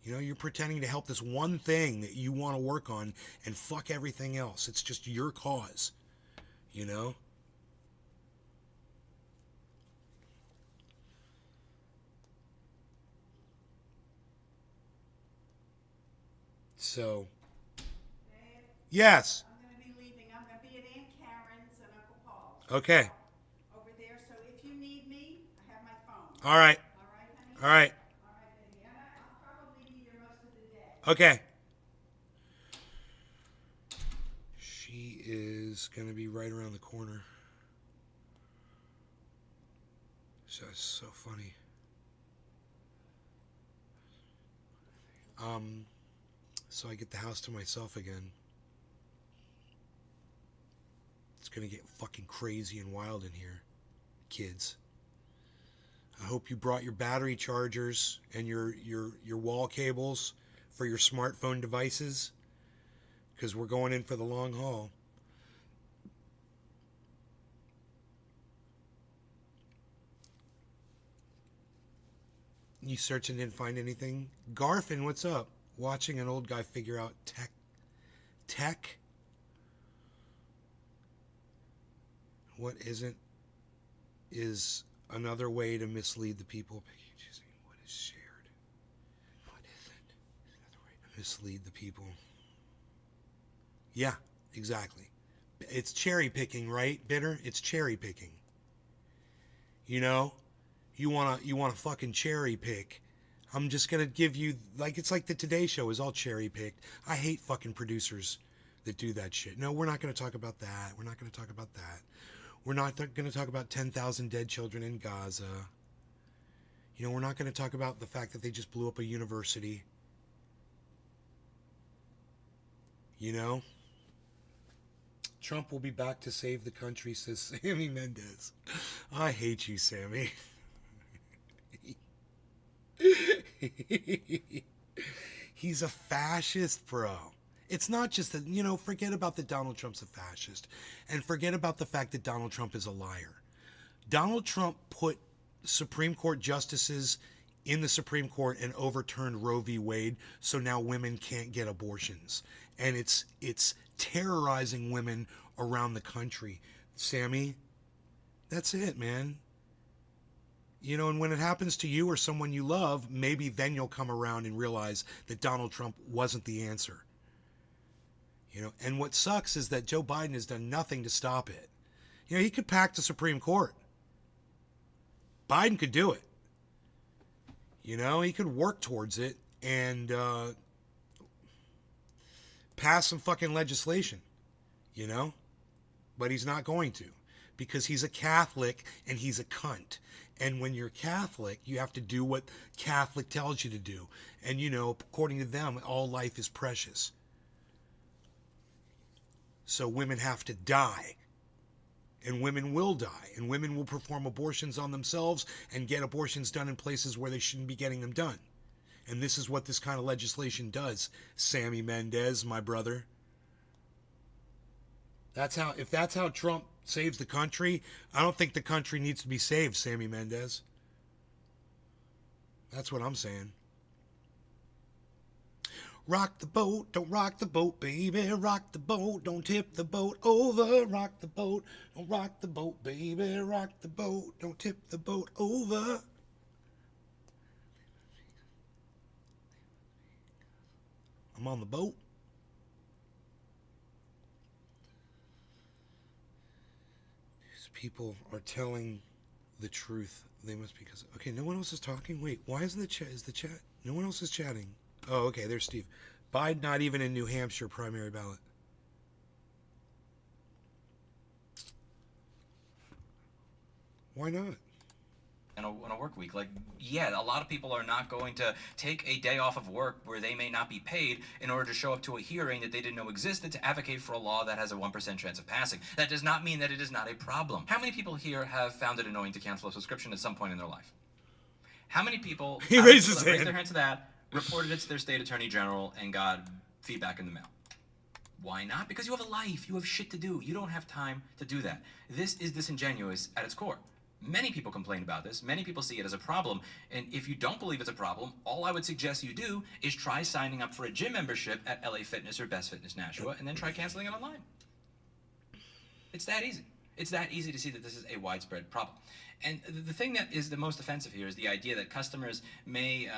You're pretending to help this one thing that you want to work on and fuck everything else. It's just your cause, So, yes. I'm going to be leaving. I'm going to be at Aunt Karen's and Uncle Paul's. Okay. Over there. So if you need me, I have my phone. All right. All right, honey? All right. All right, baby. And I'll probably be here most of the day. Okay. She is going to be right around the corner. So it's so funny. So I get the house to myself again. It's going to get fucking crazy and wild in here, kids. I hope you brought your battery chargers and your wall cables for your smartphone devices, because we're going in for the long haul. You search and didn't find anything? Garfin, what's up? Watching an old guy figure out tech? What isn't is another way to mislead the people. What is shared? What isn't? Another way to mislead the people. Yeah, exactly. It's cherry picking, right? Bitter? It's cherry picking. You wanna fucking cherry pick. I'm just gonna give you, it's like the Today Show is all cherry picked. I hate fucking producers that do that shit. No, we're not gonna talk about that. We're not gonna talk about that. We're not gonna talk about 10,000 dead children in Gaza. We're not gonna talk about the fact that they just blew up a university. Trump will be back to save the country, says Sammy Mendez. I hate you, Sammy. He's a fascist, bro. It's not just that, forget about that Donald Trump's a fascist. And forget about the fact that Donald Trump is a liar. Donald Trump put Supreme Court justices in the Supreme Court and overturned Roe v. Wade, so now women can't get abortions. And it's terrorizing women around the country. Sammy, that's it, man. You know, and when it happens to you or someone you love, maybe then you'll come around and realize that Donald Trump wasn't the answer. You know, and what sucks is that Joe Biden has done nothing to stop it. You know, he could pack the Supreme Court. Biden could do it. You know, he could work towards it and pass some fucking legislation, you know? But he's not going to, because he's a Catholic and he's a cunt. And when you're Catholic, you have to do what Catholic tells you to do. And, you know, according to them, all life is precious. So women have to die. And women will die. And women will perform abortions on themselves and get abortions done in places where they shouldn't be getting them done. And this is what this kind of legislation does, Sammy Mendez, my brother. If that's how Trump saves the country, I don't think the country needs to be saved, Sammy Mendez. That's what I'm saying. Rock the boat, don't rock the boat, baby. Rock the boat, don't tip the boat over. Rock the boat, don't rock the boat, baby. Rock the boat, don't tip the boat over. I'm on the boat. These people are telling the truth. They must be, because okay, no one else is talking. Wait, why isn't the chat? Is the chat? No one else is chatting. Oh, okay, there's Steve. Biden not even in New Hampshire primary ballot. Why not? In a work week. Like, yeah, a lot of people are not going to take a day off of work where they may not be paid in order to show up to a hearing that they didn't know existed to advocate for a law that has a 1% chance of passing. That does not mean that it is not a problem. How many people here have found it annoying to cancel a subscription at some point in their life? How many people He raised his raised hand. their hand to that, reported it to their state attorney general, and got feedback in the mail? Why not? Because you have a life. You have shit to do. You don't have time to do that. This is disingenuous at its core. Many people complain about this. Many people see it as a problem. And if you don't believe it's a problem, all I would suggest you do is try signing up for a gym membership at LA Fitness or Best Fitness Nashua, and then try canceling it online. It's that easy. It's that easy to see that this is a widespread problem. And the thing that is the most offensive here is the idea that customers may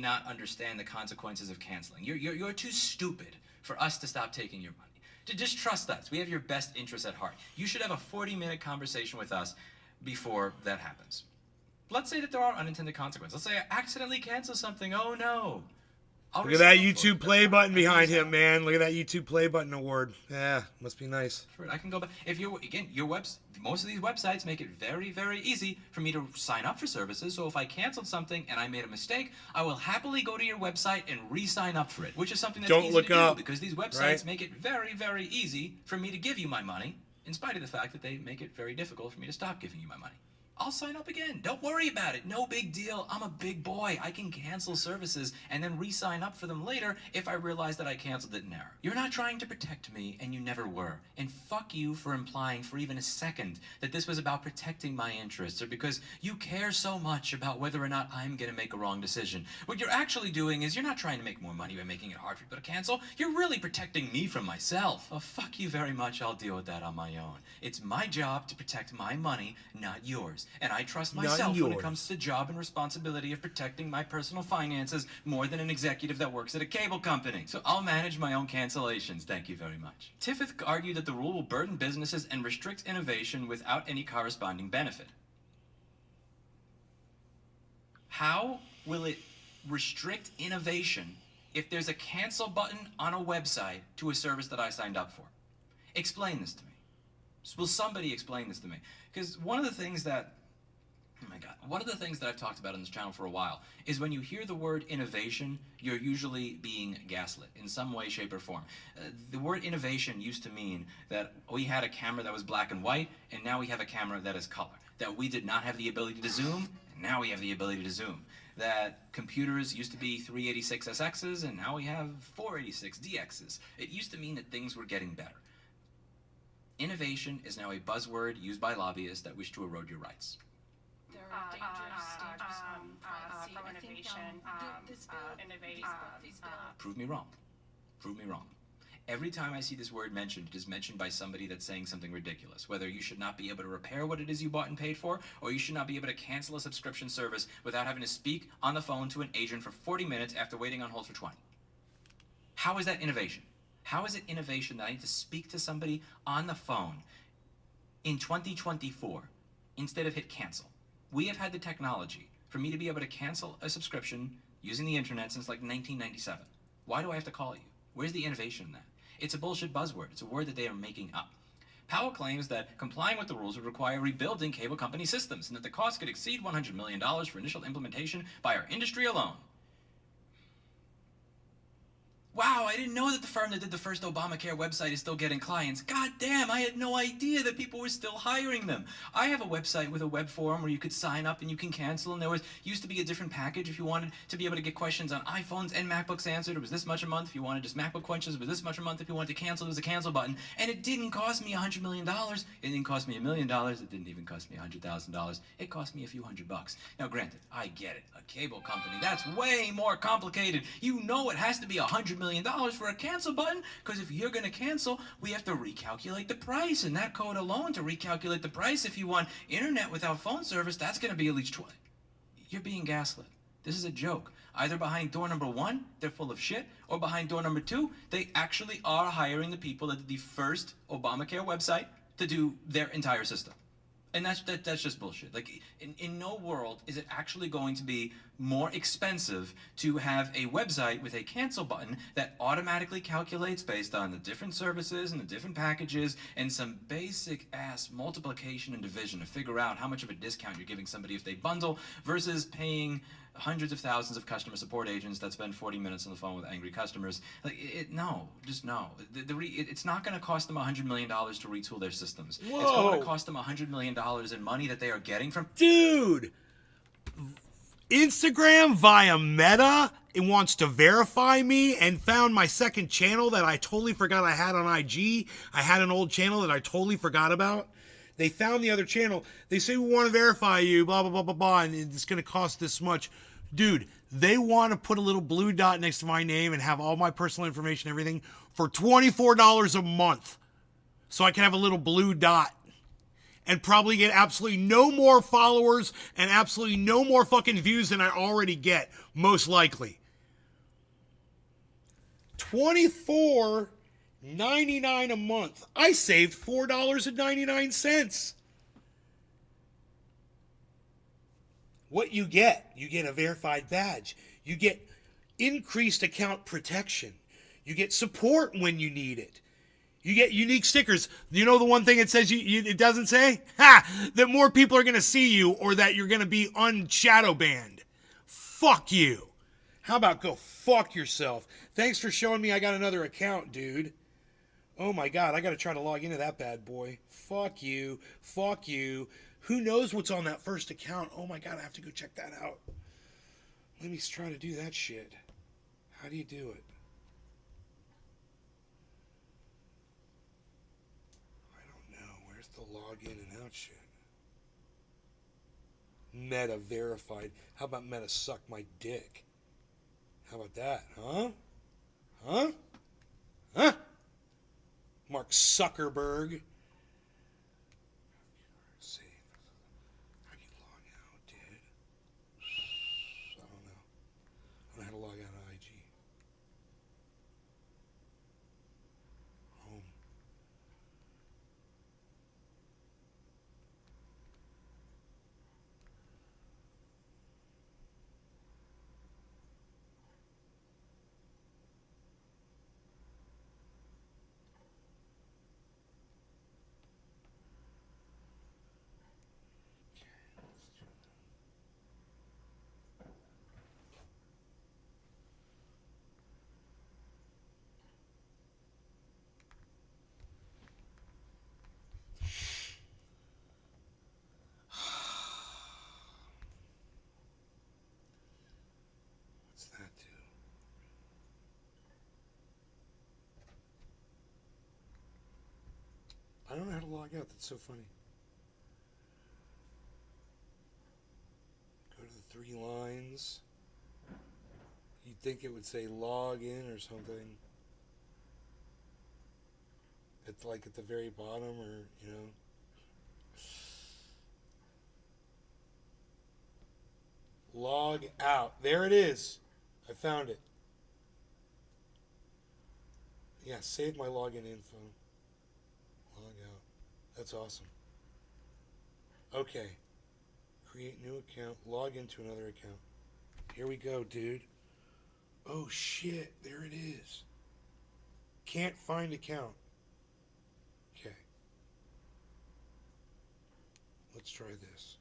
not understand the consequences of canceling. You're too stupid for us to stop taking your money. Just trust us. We have your best interests at heart. You should have a 40-minute conversation with us before that happens. Let's say that there are unintended consequences. Let's say I accidentally cancel something. Oh no. Look at that YouTube play button behind him, man. Look at that YouTube play button award. Yeah, must be nice. I can go back. If you're, again, most of these websites make it very, very easy for me to sign up for services. So if I canceled something and I made a mistake, I will happily go to your website and re-sign up for it, which is something that's easy to do because these websites make it very, very easy for me to give you my money, in spite of the fact that they make it very difficult for me to stop giving you my money. I'll sign up again. Don't worry about it. No big deal. I'm a big boy. I can cancel services and then re-sign up for them later if I realize that I canceled it in error. You're not trying to protect me, and you never were. And fuck you for implying for even a second that this was about protecting my interests or because you care so much about whether or not I'm going to make a wrong decision. What you're actually doing is you're not trying to make more money by making it hard for people to cancel. You're really protecting me from myself. Oh, fuck you very much. I'll deal with that on my own. It's my job to protect my money, not yours. And I trust myself when it comes to the job and responsibility of protecting my personal finances more than an executive that works at a cable company. So I'll manage my own cancellations. Thank you very much. Tiffith argued that the rule will burden businesses and restrict innovation without any corresponding benefit. How will it restrict innovation if there's a cancel button on a website to a service that I signed up for? Explain this to me. Will somebody explain this to me? Because one of the things that I've talked about on this channel for a while is when you hear the word innovation, you're usually being gaslit in some way, shape, or form. The word innovation used to mean that we had a camera that was black and white, and now we have a camera that is color. That we did not have the ability to zoom, and now we have the ability to zoom. That computers used to be 386 SXs, and now we have 486 DXs. It used to mean that things were getting better. Innovation is now a buzzword used by lobbyists that wish to erode your rights. There are dangerous steps from innovation. Prove me wrong. Prove me wrong. Every time I see this word mentioned, it is mentioned by somebody that's saying something ridiculous. Whether you should not be able to repair what it is you bought and paid for, or you should not be able to cancel a subscription service without having to speak on the phone to an agent for 40 minutes after waiting on hold for 20. How is that innovation? How is it innovation that I need to speak to somebody on the phone in 2024 instead of hit cancel? We have had the technology for me to be able to cancel a subscription using the internet since like 1997. Why do I have to call you? Where's the innovation in that? It's a bullshit buzzword. It's a word that they are making up. Powell claims that complying with the rules would require rebuilding cable company systems and that the cost could exceed $100 million for initial implementation by our industry alone. Wow, I didn't know that the firm that did the first Obamacare website is still getting clients. God damn, I had no idea that people were still hiring them. I have a website with a web forum where you could sign up and you can cancel, and there used to be a different package if you wanted to be able to get questions on iPhones and MacBooks answered. It was this much a month. If you wanted just MacBook questions, it was this much a month. If you wanted to cancel, there was a cancel button. And it didn't cost me $100 million. It didn't cost me $1 million. It didn't even cost me $100,000. It cost me a few $100. Now, granted, I get it. A cable company, that's way more complicated. You know it has to be $100 million for a cancel button, because if you're going to cancel, we have to recalculate the price, and that code alone to recalculate the price if you want internet without phone service, that's going to be at least 20. You're being gaslit. This is a joke. Either behind door number 1, they're full of shit, or behind door number 2, they actually are hiring the people that did the first Obamacare website to do their entire system. And that's just bullshit. Like, in no world is it actually going to be more expensive to have a website with a cancel button that automatically calculates based on the different services and the different packages and some basic ass multiplication and division to figure out how much of a discount you're giving somebody if they bundle, versus paying hundreds of thousands of customer support agents that spend 40 minutes on the phone with angry customers. Like, no. It's not going to cost them $100 million to retool their systems. Whoa. It's going to cost them $100 million in money that they are getting from... Dude! Instagram via Meta, it wants to verify me and found my second channel that I totally forgot I had on IG. I had an old channel that I totally forgot about. They found the other channel. They say, we want to verify you, blah, blah, blah, blah, blah, and it's going to cost this much. Dude, they want to put a little blue dot next to my name and have all my personal information and everything for $24 a month. So I can have a little blue dot and probably get absolutely no more followers and absolutely no more fucking views than I already get, most likely. $24.99 a month. I saved $4.99. What you get a verified badge. You get increased account protection. You get support when you need it. You get unique stickers. You know the one thing it says it doesn't say? That more people are going to see you, or that you're going to be unshadow banned. Fuck you. How about go fuck yourself? Thanks for showing me I got another account, dude. Oh my God, I got to try to log into that bad boy. Fuck you. Fuck you. Who knows what's on that first account? Oh my God, I have to go check that out. Let me try to do that shit. How do you do it? Where's the login and out shit? Meta verified. How about Meta suck my dick? How about that, huh? Huh? Huh? Mark Zuckerberg. Let's see. How do you log out, dude? I don't know. I don't know how to log out of IG. Home. What's that do? I don't know how to log out. That's so funny. Go to the 3 lines. You'd think it would say log in or something. It's like at the very bottom, or log out. There it is. I found it. Yeah, save my login info. Log out. That's awesome. Okay. Create new account. Log into another account. Here we go, dude. Oh shit, there it is. Can't find account. Okay. Let's try this.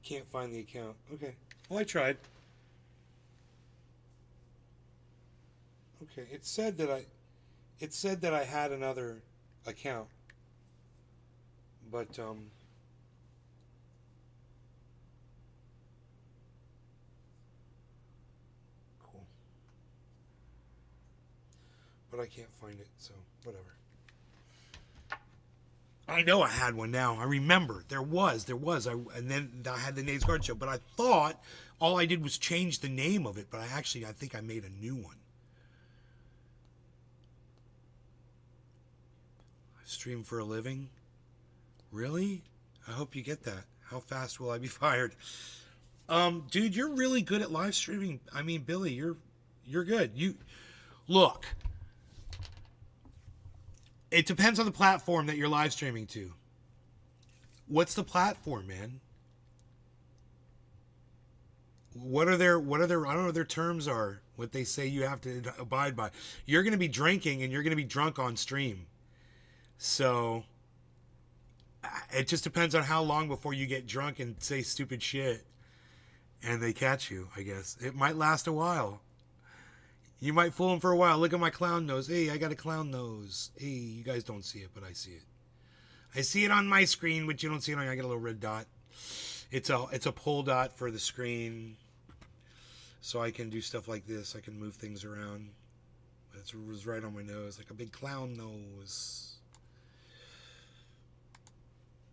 Can't find the account. Okay. Well, I tried. Okay. It said that I had another account. But cool. But I can't find it, so whatever. I know I had one now. I remember there was. And then I had the Nays Garden Show. But I thought all I did was change the name of it. But I think I made a new one. I stream for a living. Really? I hope you get that. How fast will I be fired? Dude, you're really good at live streaming. I mean, Billy, you're good. Look. It depends on the platform that you're live streaming to. What's the platform, man? What are their I don't know what their terms are, what they say you have to abide by. You're going to be drinking and you're going to be drunk on stream. So it just depends on how long before you get drunk and say stupid shit and they catch you, I guess. It might last a while. You might fool them for a while. Look at my clown nose. Hey, I got a clown nose. Hey, you guys don't see it, but I see it. I see it on my screen, but you don't see it on. I got a little red dot. It's a pull dot for the screen, so I can do stuff like this. I can move things around. But it was right on my nose, like a big clown nose.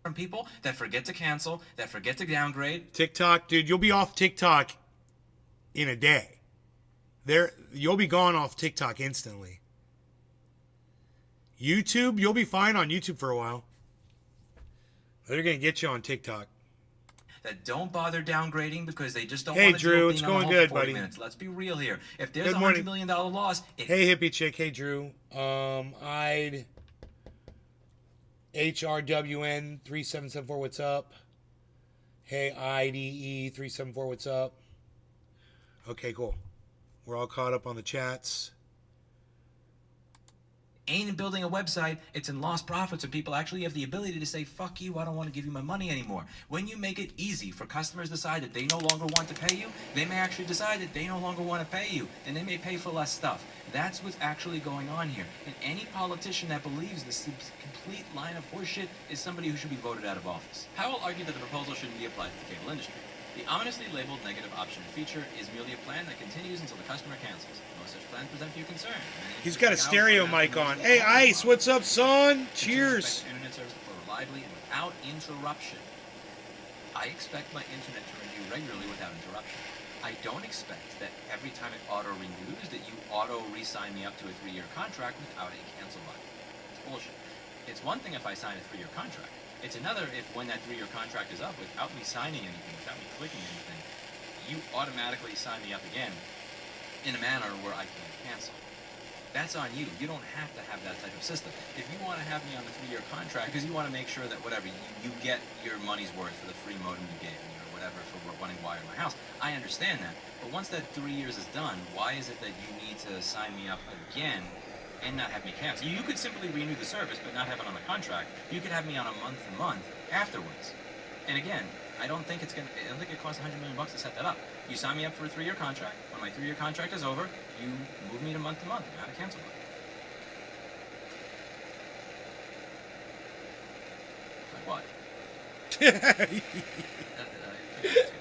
From people that forget to cancel, that forget to downgrade. TikTok, dude, you'll be off TikTok in a day. You'll be gone off TikTok instantly. YouTube, you'll be fine on YouTube for a while. They're going to get you on TikTok. That don't bother downgrading because they just don't Hey, want to Drew, deal it's being on the going hole good, for 40 buddy. minutes. Let's be real here. If there's Good a morning. $100 million loss, Hey, hippie chick. Hey, Drew. I'd HRWN 3774. What's up? Hey, IDE 374. What's up? Okay, cool. We're all caught up on the chats. ain't in building a website, it's in lost profits, and people actually have the ability to say, fuck you, I don't want to give you my money anymore. When you make it easy for customers to decide that they no longer want to pay you, they may actually decide that they no longer want to pay you, and they may pay for less stuff. That's what's actually going on here. And any politician that believes this complete line of horseshit is somebody who should be voted out of office. Powell argued that the proposal shouldn't be applied to the cable industry. The ominously labeled negative option feature is merely a plan that continues until the customer cancels. No such plans present few concern. He's got a stereo mic on. Hey, Ice, what's up, son? Cheers. Internet service to flow reliably and without interruption. I expect my internet to renew regularly without interruption. I don't expect that every time it auto-renews that you auto-re-sign me up to a 3-year contract without a cancel button. It's bullshit. It's one thing if I sign a 3-year contract. It's another if when that 3-year contract is up, without me signing anything, without me clicking anything, you automatically sign me up again in a manner where I can cancel. That's on you. You don't have to have that type of system. If you want to have me on the 3-year contract because you want to make sure that whatever, you get your money's worth for the free modem you gave me or whatever for running wire in my house, I understand that. But once that 3 years is done, why is it that you need to sign me up again and not have me cancel? You could simply renew the service but not have it on a contract. You could have me on a month-to-month afterwards. And again, I don't think it costs $100 million to set that up. You sign me up for a 3-year contract. When my 3-year contract is over, you move me to month-to-month. You got a cancel button. Like what?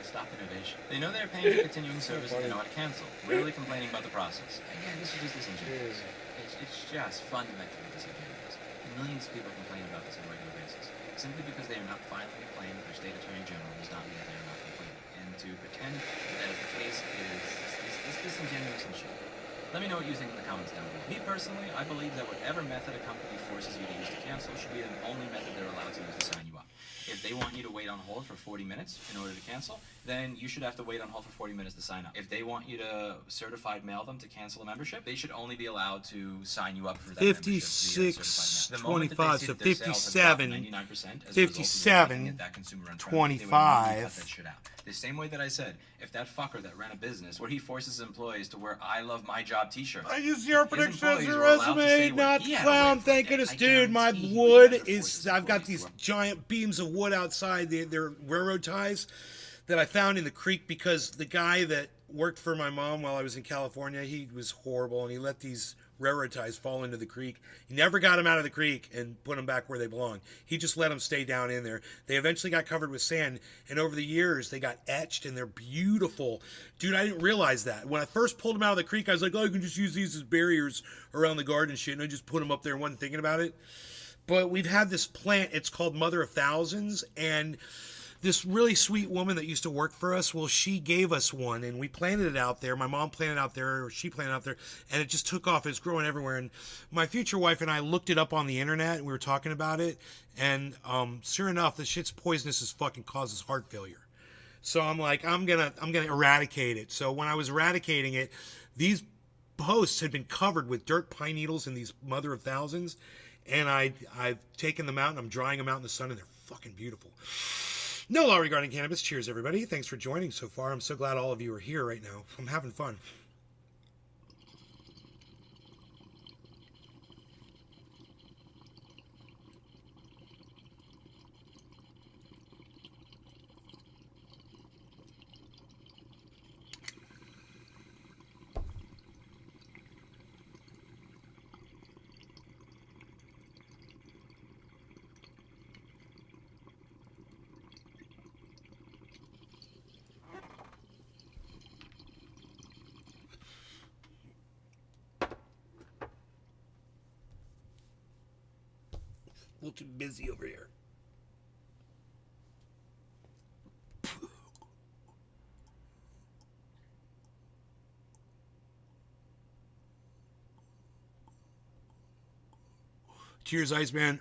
Stop innovation. They know they're paying for continuing service and they know how to cancel. Rarely complaining about the process. Again, this is just disingenuous. It's just fundamentally disingenuous. Millions of people complain about this on a regular basis. Simply because they are not filing a claim with their state attorney general does not mean that they are not complaining. And to pretend that is the case is disingenuous and shit. Let me know what you think in the comments down below. Me personally, I believe that whatever method a company forces you to use to cancel should be the only method they're allowed to use to sign you up. If they want you to wait on hold for 40 minutes in order to cancel, then you should have to wait on hold for 40 minutes to sign up. If they want you to certified mail them to cancel a membership, they should only be allowed to sign you up for that 56.25, so 57, 57.25. The same way that I said, if that fucker that ran a business where he forces employees to wear "I love my job" T-shirts, I use your employees predictions were allowed to say resume, what not he had to clown. wait for Thank a day, goodness, I dude. My guarantee he wood never is. forces I've got employees these to giant beams of wood outside. They're railroad ties that I found in the creek because the guy that worked for my mom while I was in California, he was horrible and he let these railroad ties fall into the creek. He never got them out of the creek and put them back where they belong. He just let them stay down in there. They eventually got covered with sand, and over the years they got etched and they're beautiful. Dude, I didn't realize that. When I first pulled them out of the creek, I was like, oh, you can just use these as barriers around the garden and shit, and I just put them up there and wasn't thinking about it. But we've had this plant, it's called Mother of Thousands, and this really sweet woman that used to work for us, well, she gave us one, and we planted it out there. My mom planted it out there, or she planted it out there, and it just took off. It's growing everywhere. And my future wife and I looked it up on the internet, and we were talking about it, and sure enough, the shit's poisonous as fucking causes heart failure. So I'm like, I'm gonna eradicate it. So when I was eradicating it, these posts had been covered with dirt, pine needles, and these Mother of Thousands, and I've taken them out, and I'm drying them out in the sun, and they're fucking beautiful. No law regarding cannabis. Cheers, everybody. Thanks for joining so far. I'm so glad all of you are here right now. I'm having fun. A little too busy over here. Cheers, Iceman.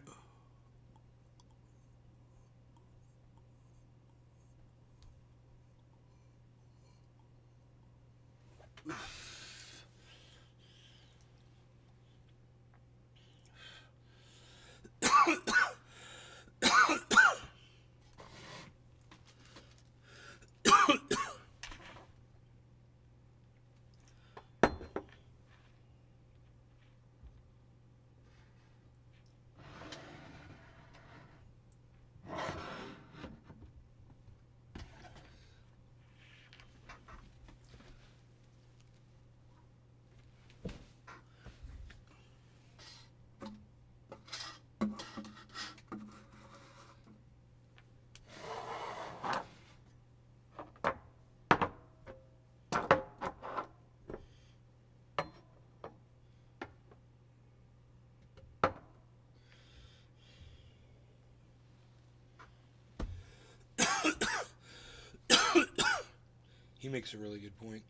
He makes a really good point.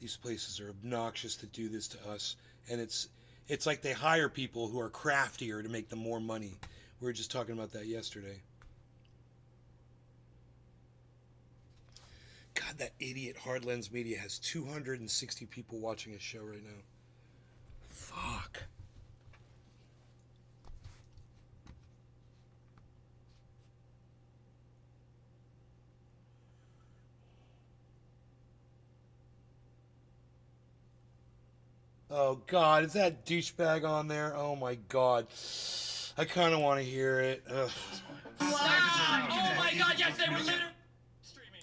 These places are obnoxious to do this to us, and it's like they hire people who are craftier to make them more money. We were just talking about that yesterday. God, that idiot Hard Lens Media has 260 people watching his show right now. Fuck. Oh, God, is that douchebag on there? Oh, my God. I kind of want to hear it. Ugh. Oh my God, yes, they were literally streaming.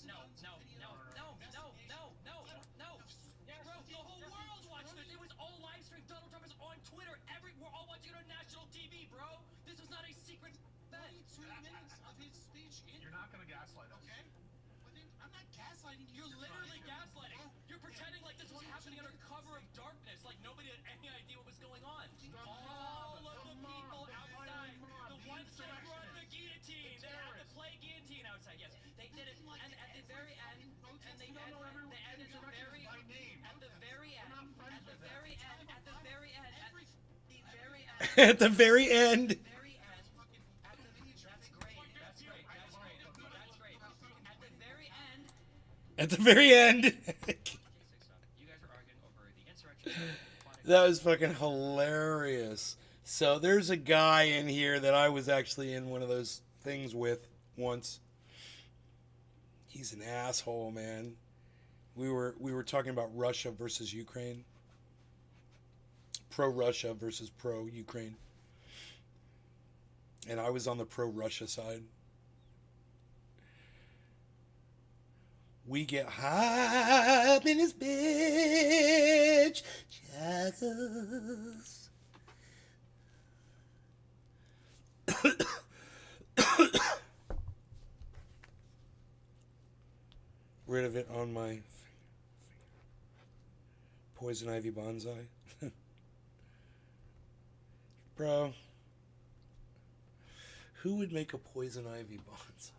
No. Bro, the whole world's watching this. It was all live stream. Donald Trump is on Twitter. We're all watching it on national TV, bro. This is not a secret bet. 2 minutes of his speech in. You're not gonna gaslight us. Okay? But then I'm not gaslighting you. You're literally gaslighting. You're pretending like this was happening under cover of darkness, like nobody had any idea what was going on. All of the people outside, the ones that brought the guillotine, that had to play guillotine outside, yes, they did it. And at the very end, and they at the very end, at the very end, at the very end, at the very end, at the very end, At the very end. very end, that's great, that's great, that's great, that's great. At the very end. At the very end. You guys are arguing over the insurrection. That was fucking hilarious. So there's a guy in here that I was actually in one of those things with once. He's an asshole, man. We were talking about Russia versus Ukraine. Pro-Russia versus pro-Ukraine. And I was on the pro-Russia side. We get high in this bitch. Chuckles. Rid of it on my poison ivy bonsai. Bro, who would make a poison ivy bonsai?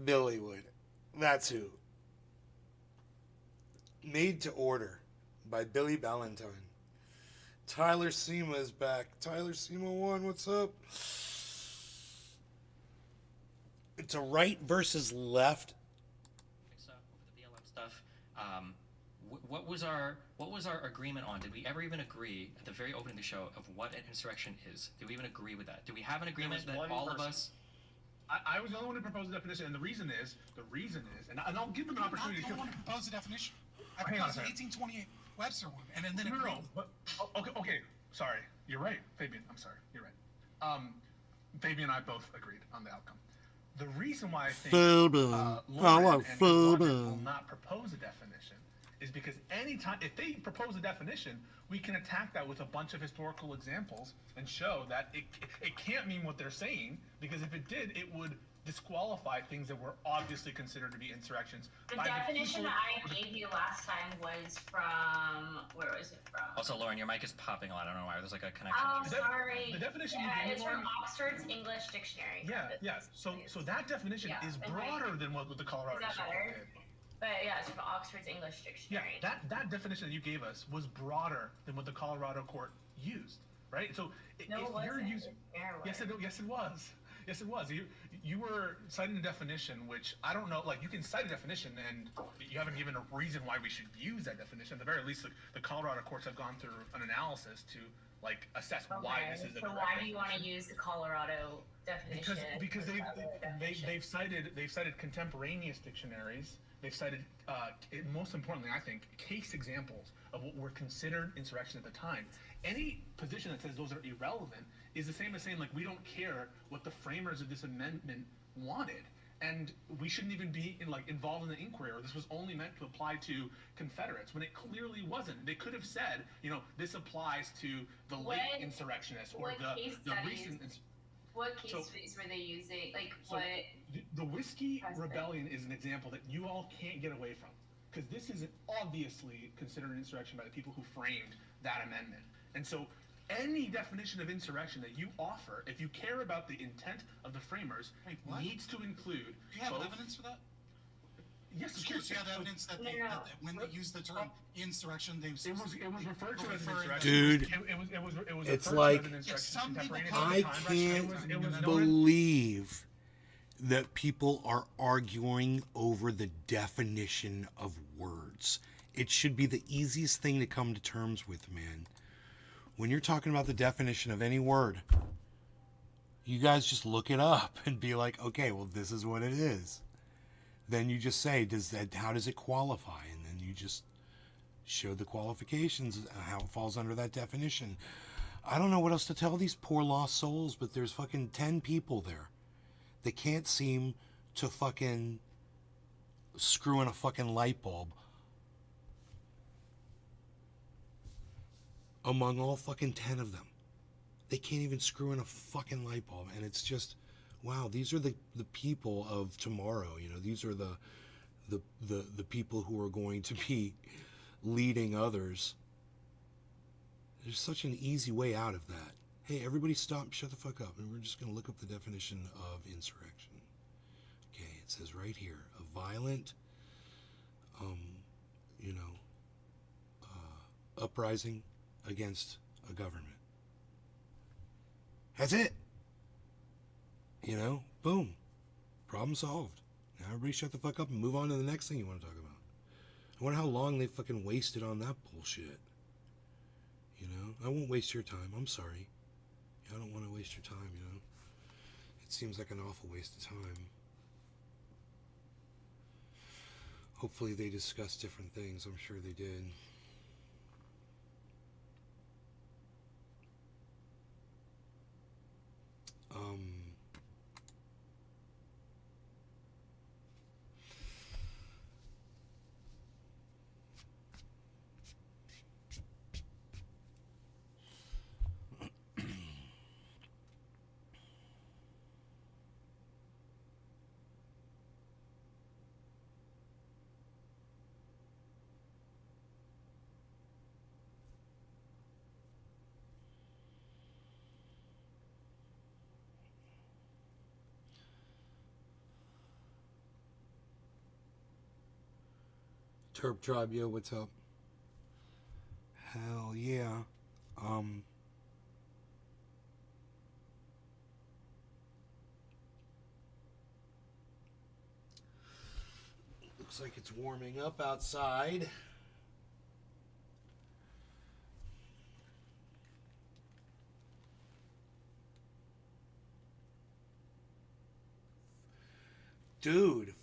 Billy would. That's who. Made to Order by Billy Ballantyne. Tyler Sema is back. Tyler Sema 1, what's up? It's a right versus left. Stuff over the BLM stuff. What was our agreement on? Did we ever even agree at the very opening of the show of what an insurrection is? Did we even agree with that? Do we have an agreement that all of us? I was the only one to propose the definition, and the reason is, and I'll give them an opportunity I to. don't want to propose a definition. I Hang on a proposed the second. 1828 Webster one, and then No, agreed. but okay. Sorry, you're right, Fabian. I'm sorry, you're right. Fabian and I both agreed on the outcome. The reason why I think Fabian. Lauren and Roger Fabian. will not propose a definition is because anytime if they propose a definition, we can attack that with a bunch of historical examples and show that it can't mean what they're saying, because if it did, it would disqualify things that were obviously considered to be insurrections. The by definition people- I gave you last time was from, where was it from? Also, Lauren, your mic is popping a lot. I don't know why. There's like a connection. Oh, Is that- sorry. the definition you Yeah, gave me, it's from Lauren? Oxford's English Dictionary. Yeah, yes. So that definition Yeah, is and broader than what the Colorado Is that Supreme better? Court did. But yeah, it's from Oxford's English Yeah, Dictionary. that definition that you gave us was broader than what the Colorado court used, right? So No, if it you're wasn't. using, There yes, was. yes, it was. Yes, it was. You were citing a definition, which I don't know. Like, you can cite a definition, and you haven't given a reason why we should use that definition. At the very least, the Colorado courts have gone through an analysis to like assess why Okay, this is the so correct why do you want to definition. use the Colorado definition? Because as the definition? they've cited contemporaneous dictionaries. They've cited most importantly, I think, case examples of what were considered insurrection at the time. Any position that says those are irrelevant is the same as saying, like, we don't care what the framers of this amendment wanted, and we shouldn't even be involved in the inquiry, or this was only meant to apply to Confederates, when it clearly wasn't. They could have said, this applies to the late What- insurrectionists or what the case recent. studies? What case So- studies were they using? Like, So what? the Whiskey Precedent. Rebellion is an example that you all can't get away from, because this is obviously considered an insurrection by the people who framed that amendment. And so any definition of insurrection that you offer, if you care about the intent of the framers, Wait, what? needs to include Do you have both. evidence for that? Yes, Just of curious, course. do you have evidence that, that when they use the term insurrection, they It was referred to as an referring- insurrection. Dude, it was it's referred like- to as an Yeah, insurrection some people contemporaneous call at I the time. can't It was known as- believe that people are arguing over the definition of words. It should be the easiest thing to come to terms with, man. When you're talking about the definition of any word, you guys just look it up and be like, okay, well, this is what it is. Then you just say, how does it qualify? And then you just show the qualifications, how it falls under that definition. I don't know what else to tell these poor lost souls, but there's fucking 10 people there that can't seem to fucking screw in a fucking light bulb among all fucking 10 of them. They can't even screw in a fucking light bulb, and it's just, wow. These are the people of tomorrow. You know, these are the people who are going to be leading others. There's such an easy way out of that. Hey, everybody stop, shut the fuck up, and we're just going to look up the definition of insurrection. Okay, it says right here, a violent, you know, uprising against a government. That's it. You know, boom. Problem solved. Now everybody shut the fuck up and move on to the next thing you want to talk about. I wonder how long they fucking wasted on that bullshit. You know, I won't waste your time. I'm sorry. I don't want to waste your time, you know. It seems like an awful waste of time. Hopefully they discussed different things. I'm sure they did. Terp Tribe, yo, what's up? Hell yeah. Looks like it's warming up outside. Dude,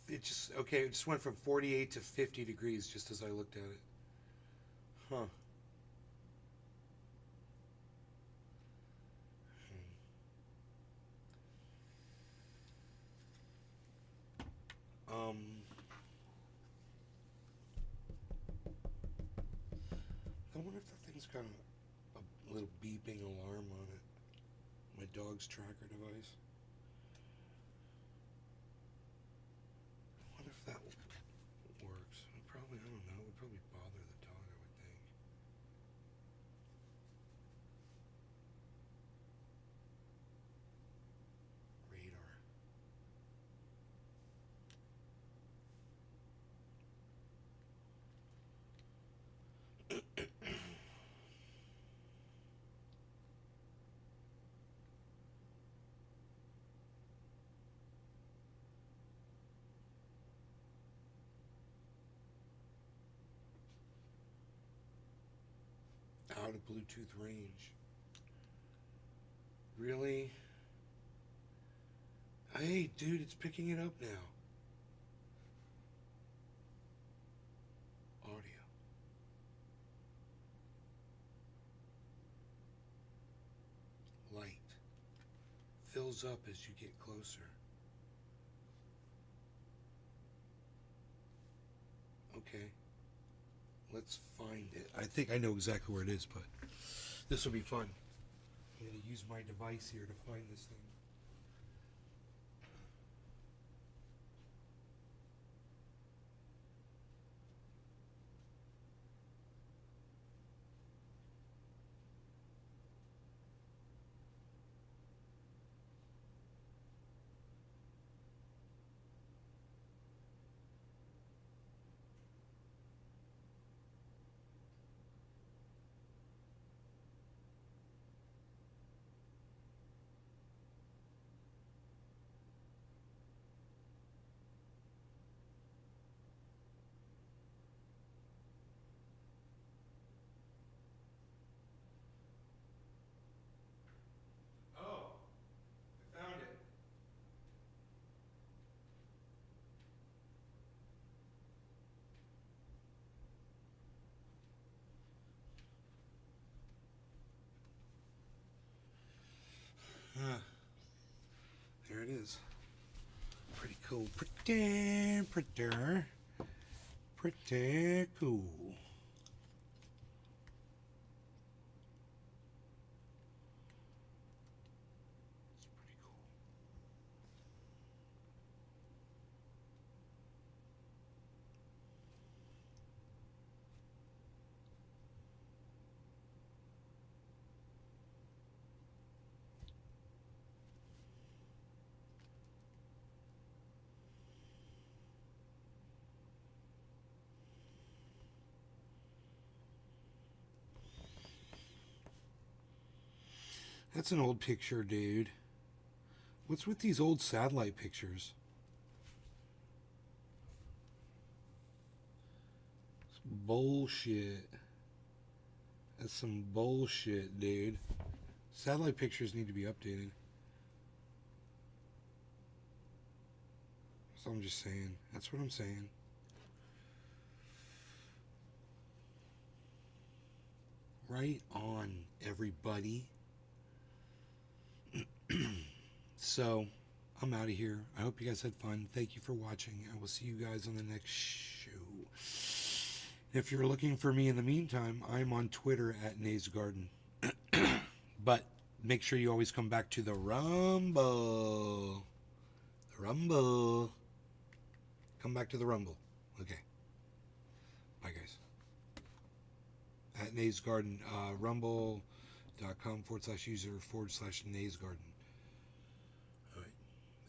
it just, okay, it just went from 48 to 50 degrees just as I looked at it. Huh. I wonder if that thing's got a little beeping alarm on it. My dog's tracker device. I wonder if that works. Probably, I don't know. It would probably bother the dog, I would think. Radar. Out of Bluetooth range. Really? Hey, dude, it's picking it up now. Audio. Light. Fills up as you get closer. Okay. Let's find it. I think I know exactly where it is, but this will be fun. I'm going to use my device here to find this thing. There it is. Pretty cool. Pretty cool. That's an old picture, dude. What's with these old satellite pictures? It's bullshit. That's some bullshit, dude. Satellite pictures need to be updated. So I'm just saying. That's what I'm saying. Right on, everybody. So, I'm out of here. I hope you guys had fun. Thank you for watching. I will see you guys on the next show. If you're looking for me in the meantime, I'm on Twitter at Nay's Garden. But make sure you always come back to the Rumble. The Rumble. Come back to the Rumble. Okay. Bye, guys. At Nay's Garden. Rumble.com/user/Nay's Garden. All right.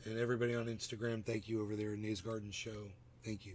And everybody on Instagram, thank you over there. Nay's Garden Show. Thank you.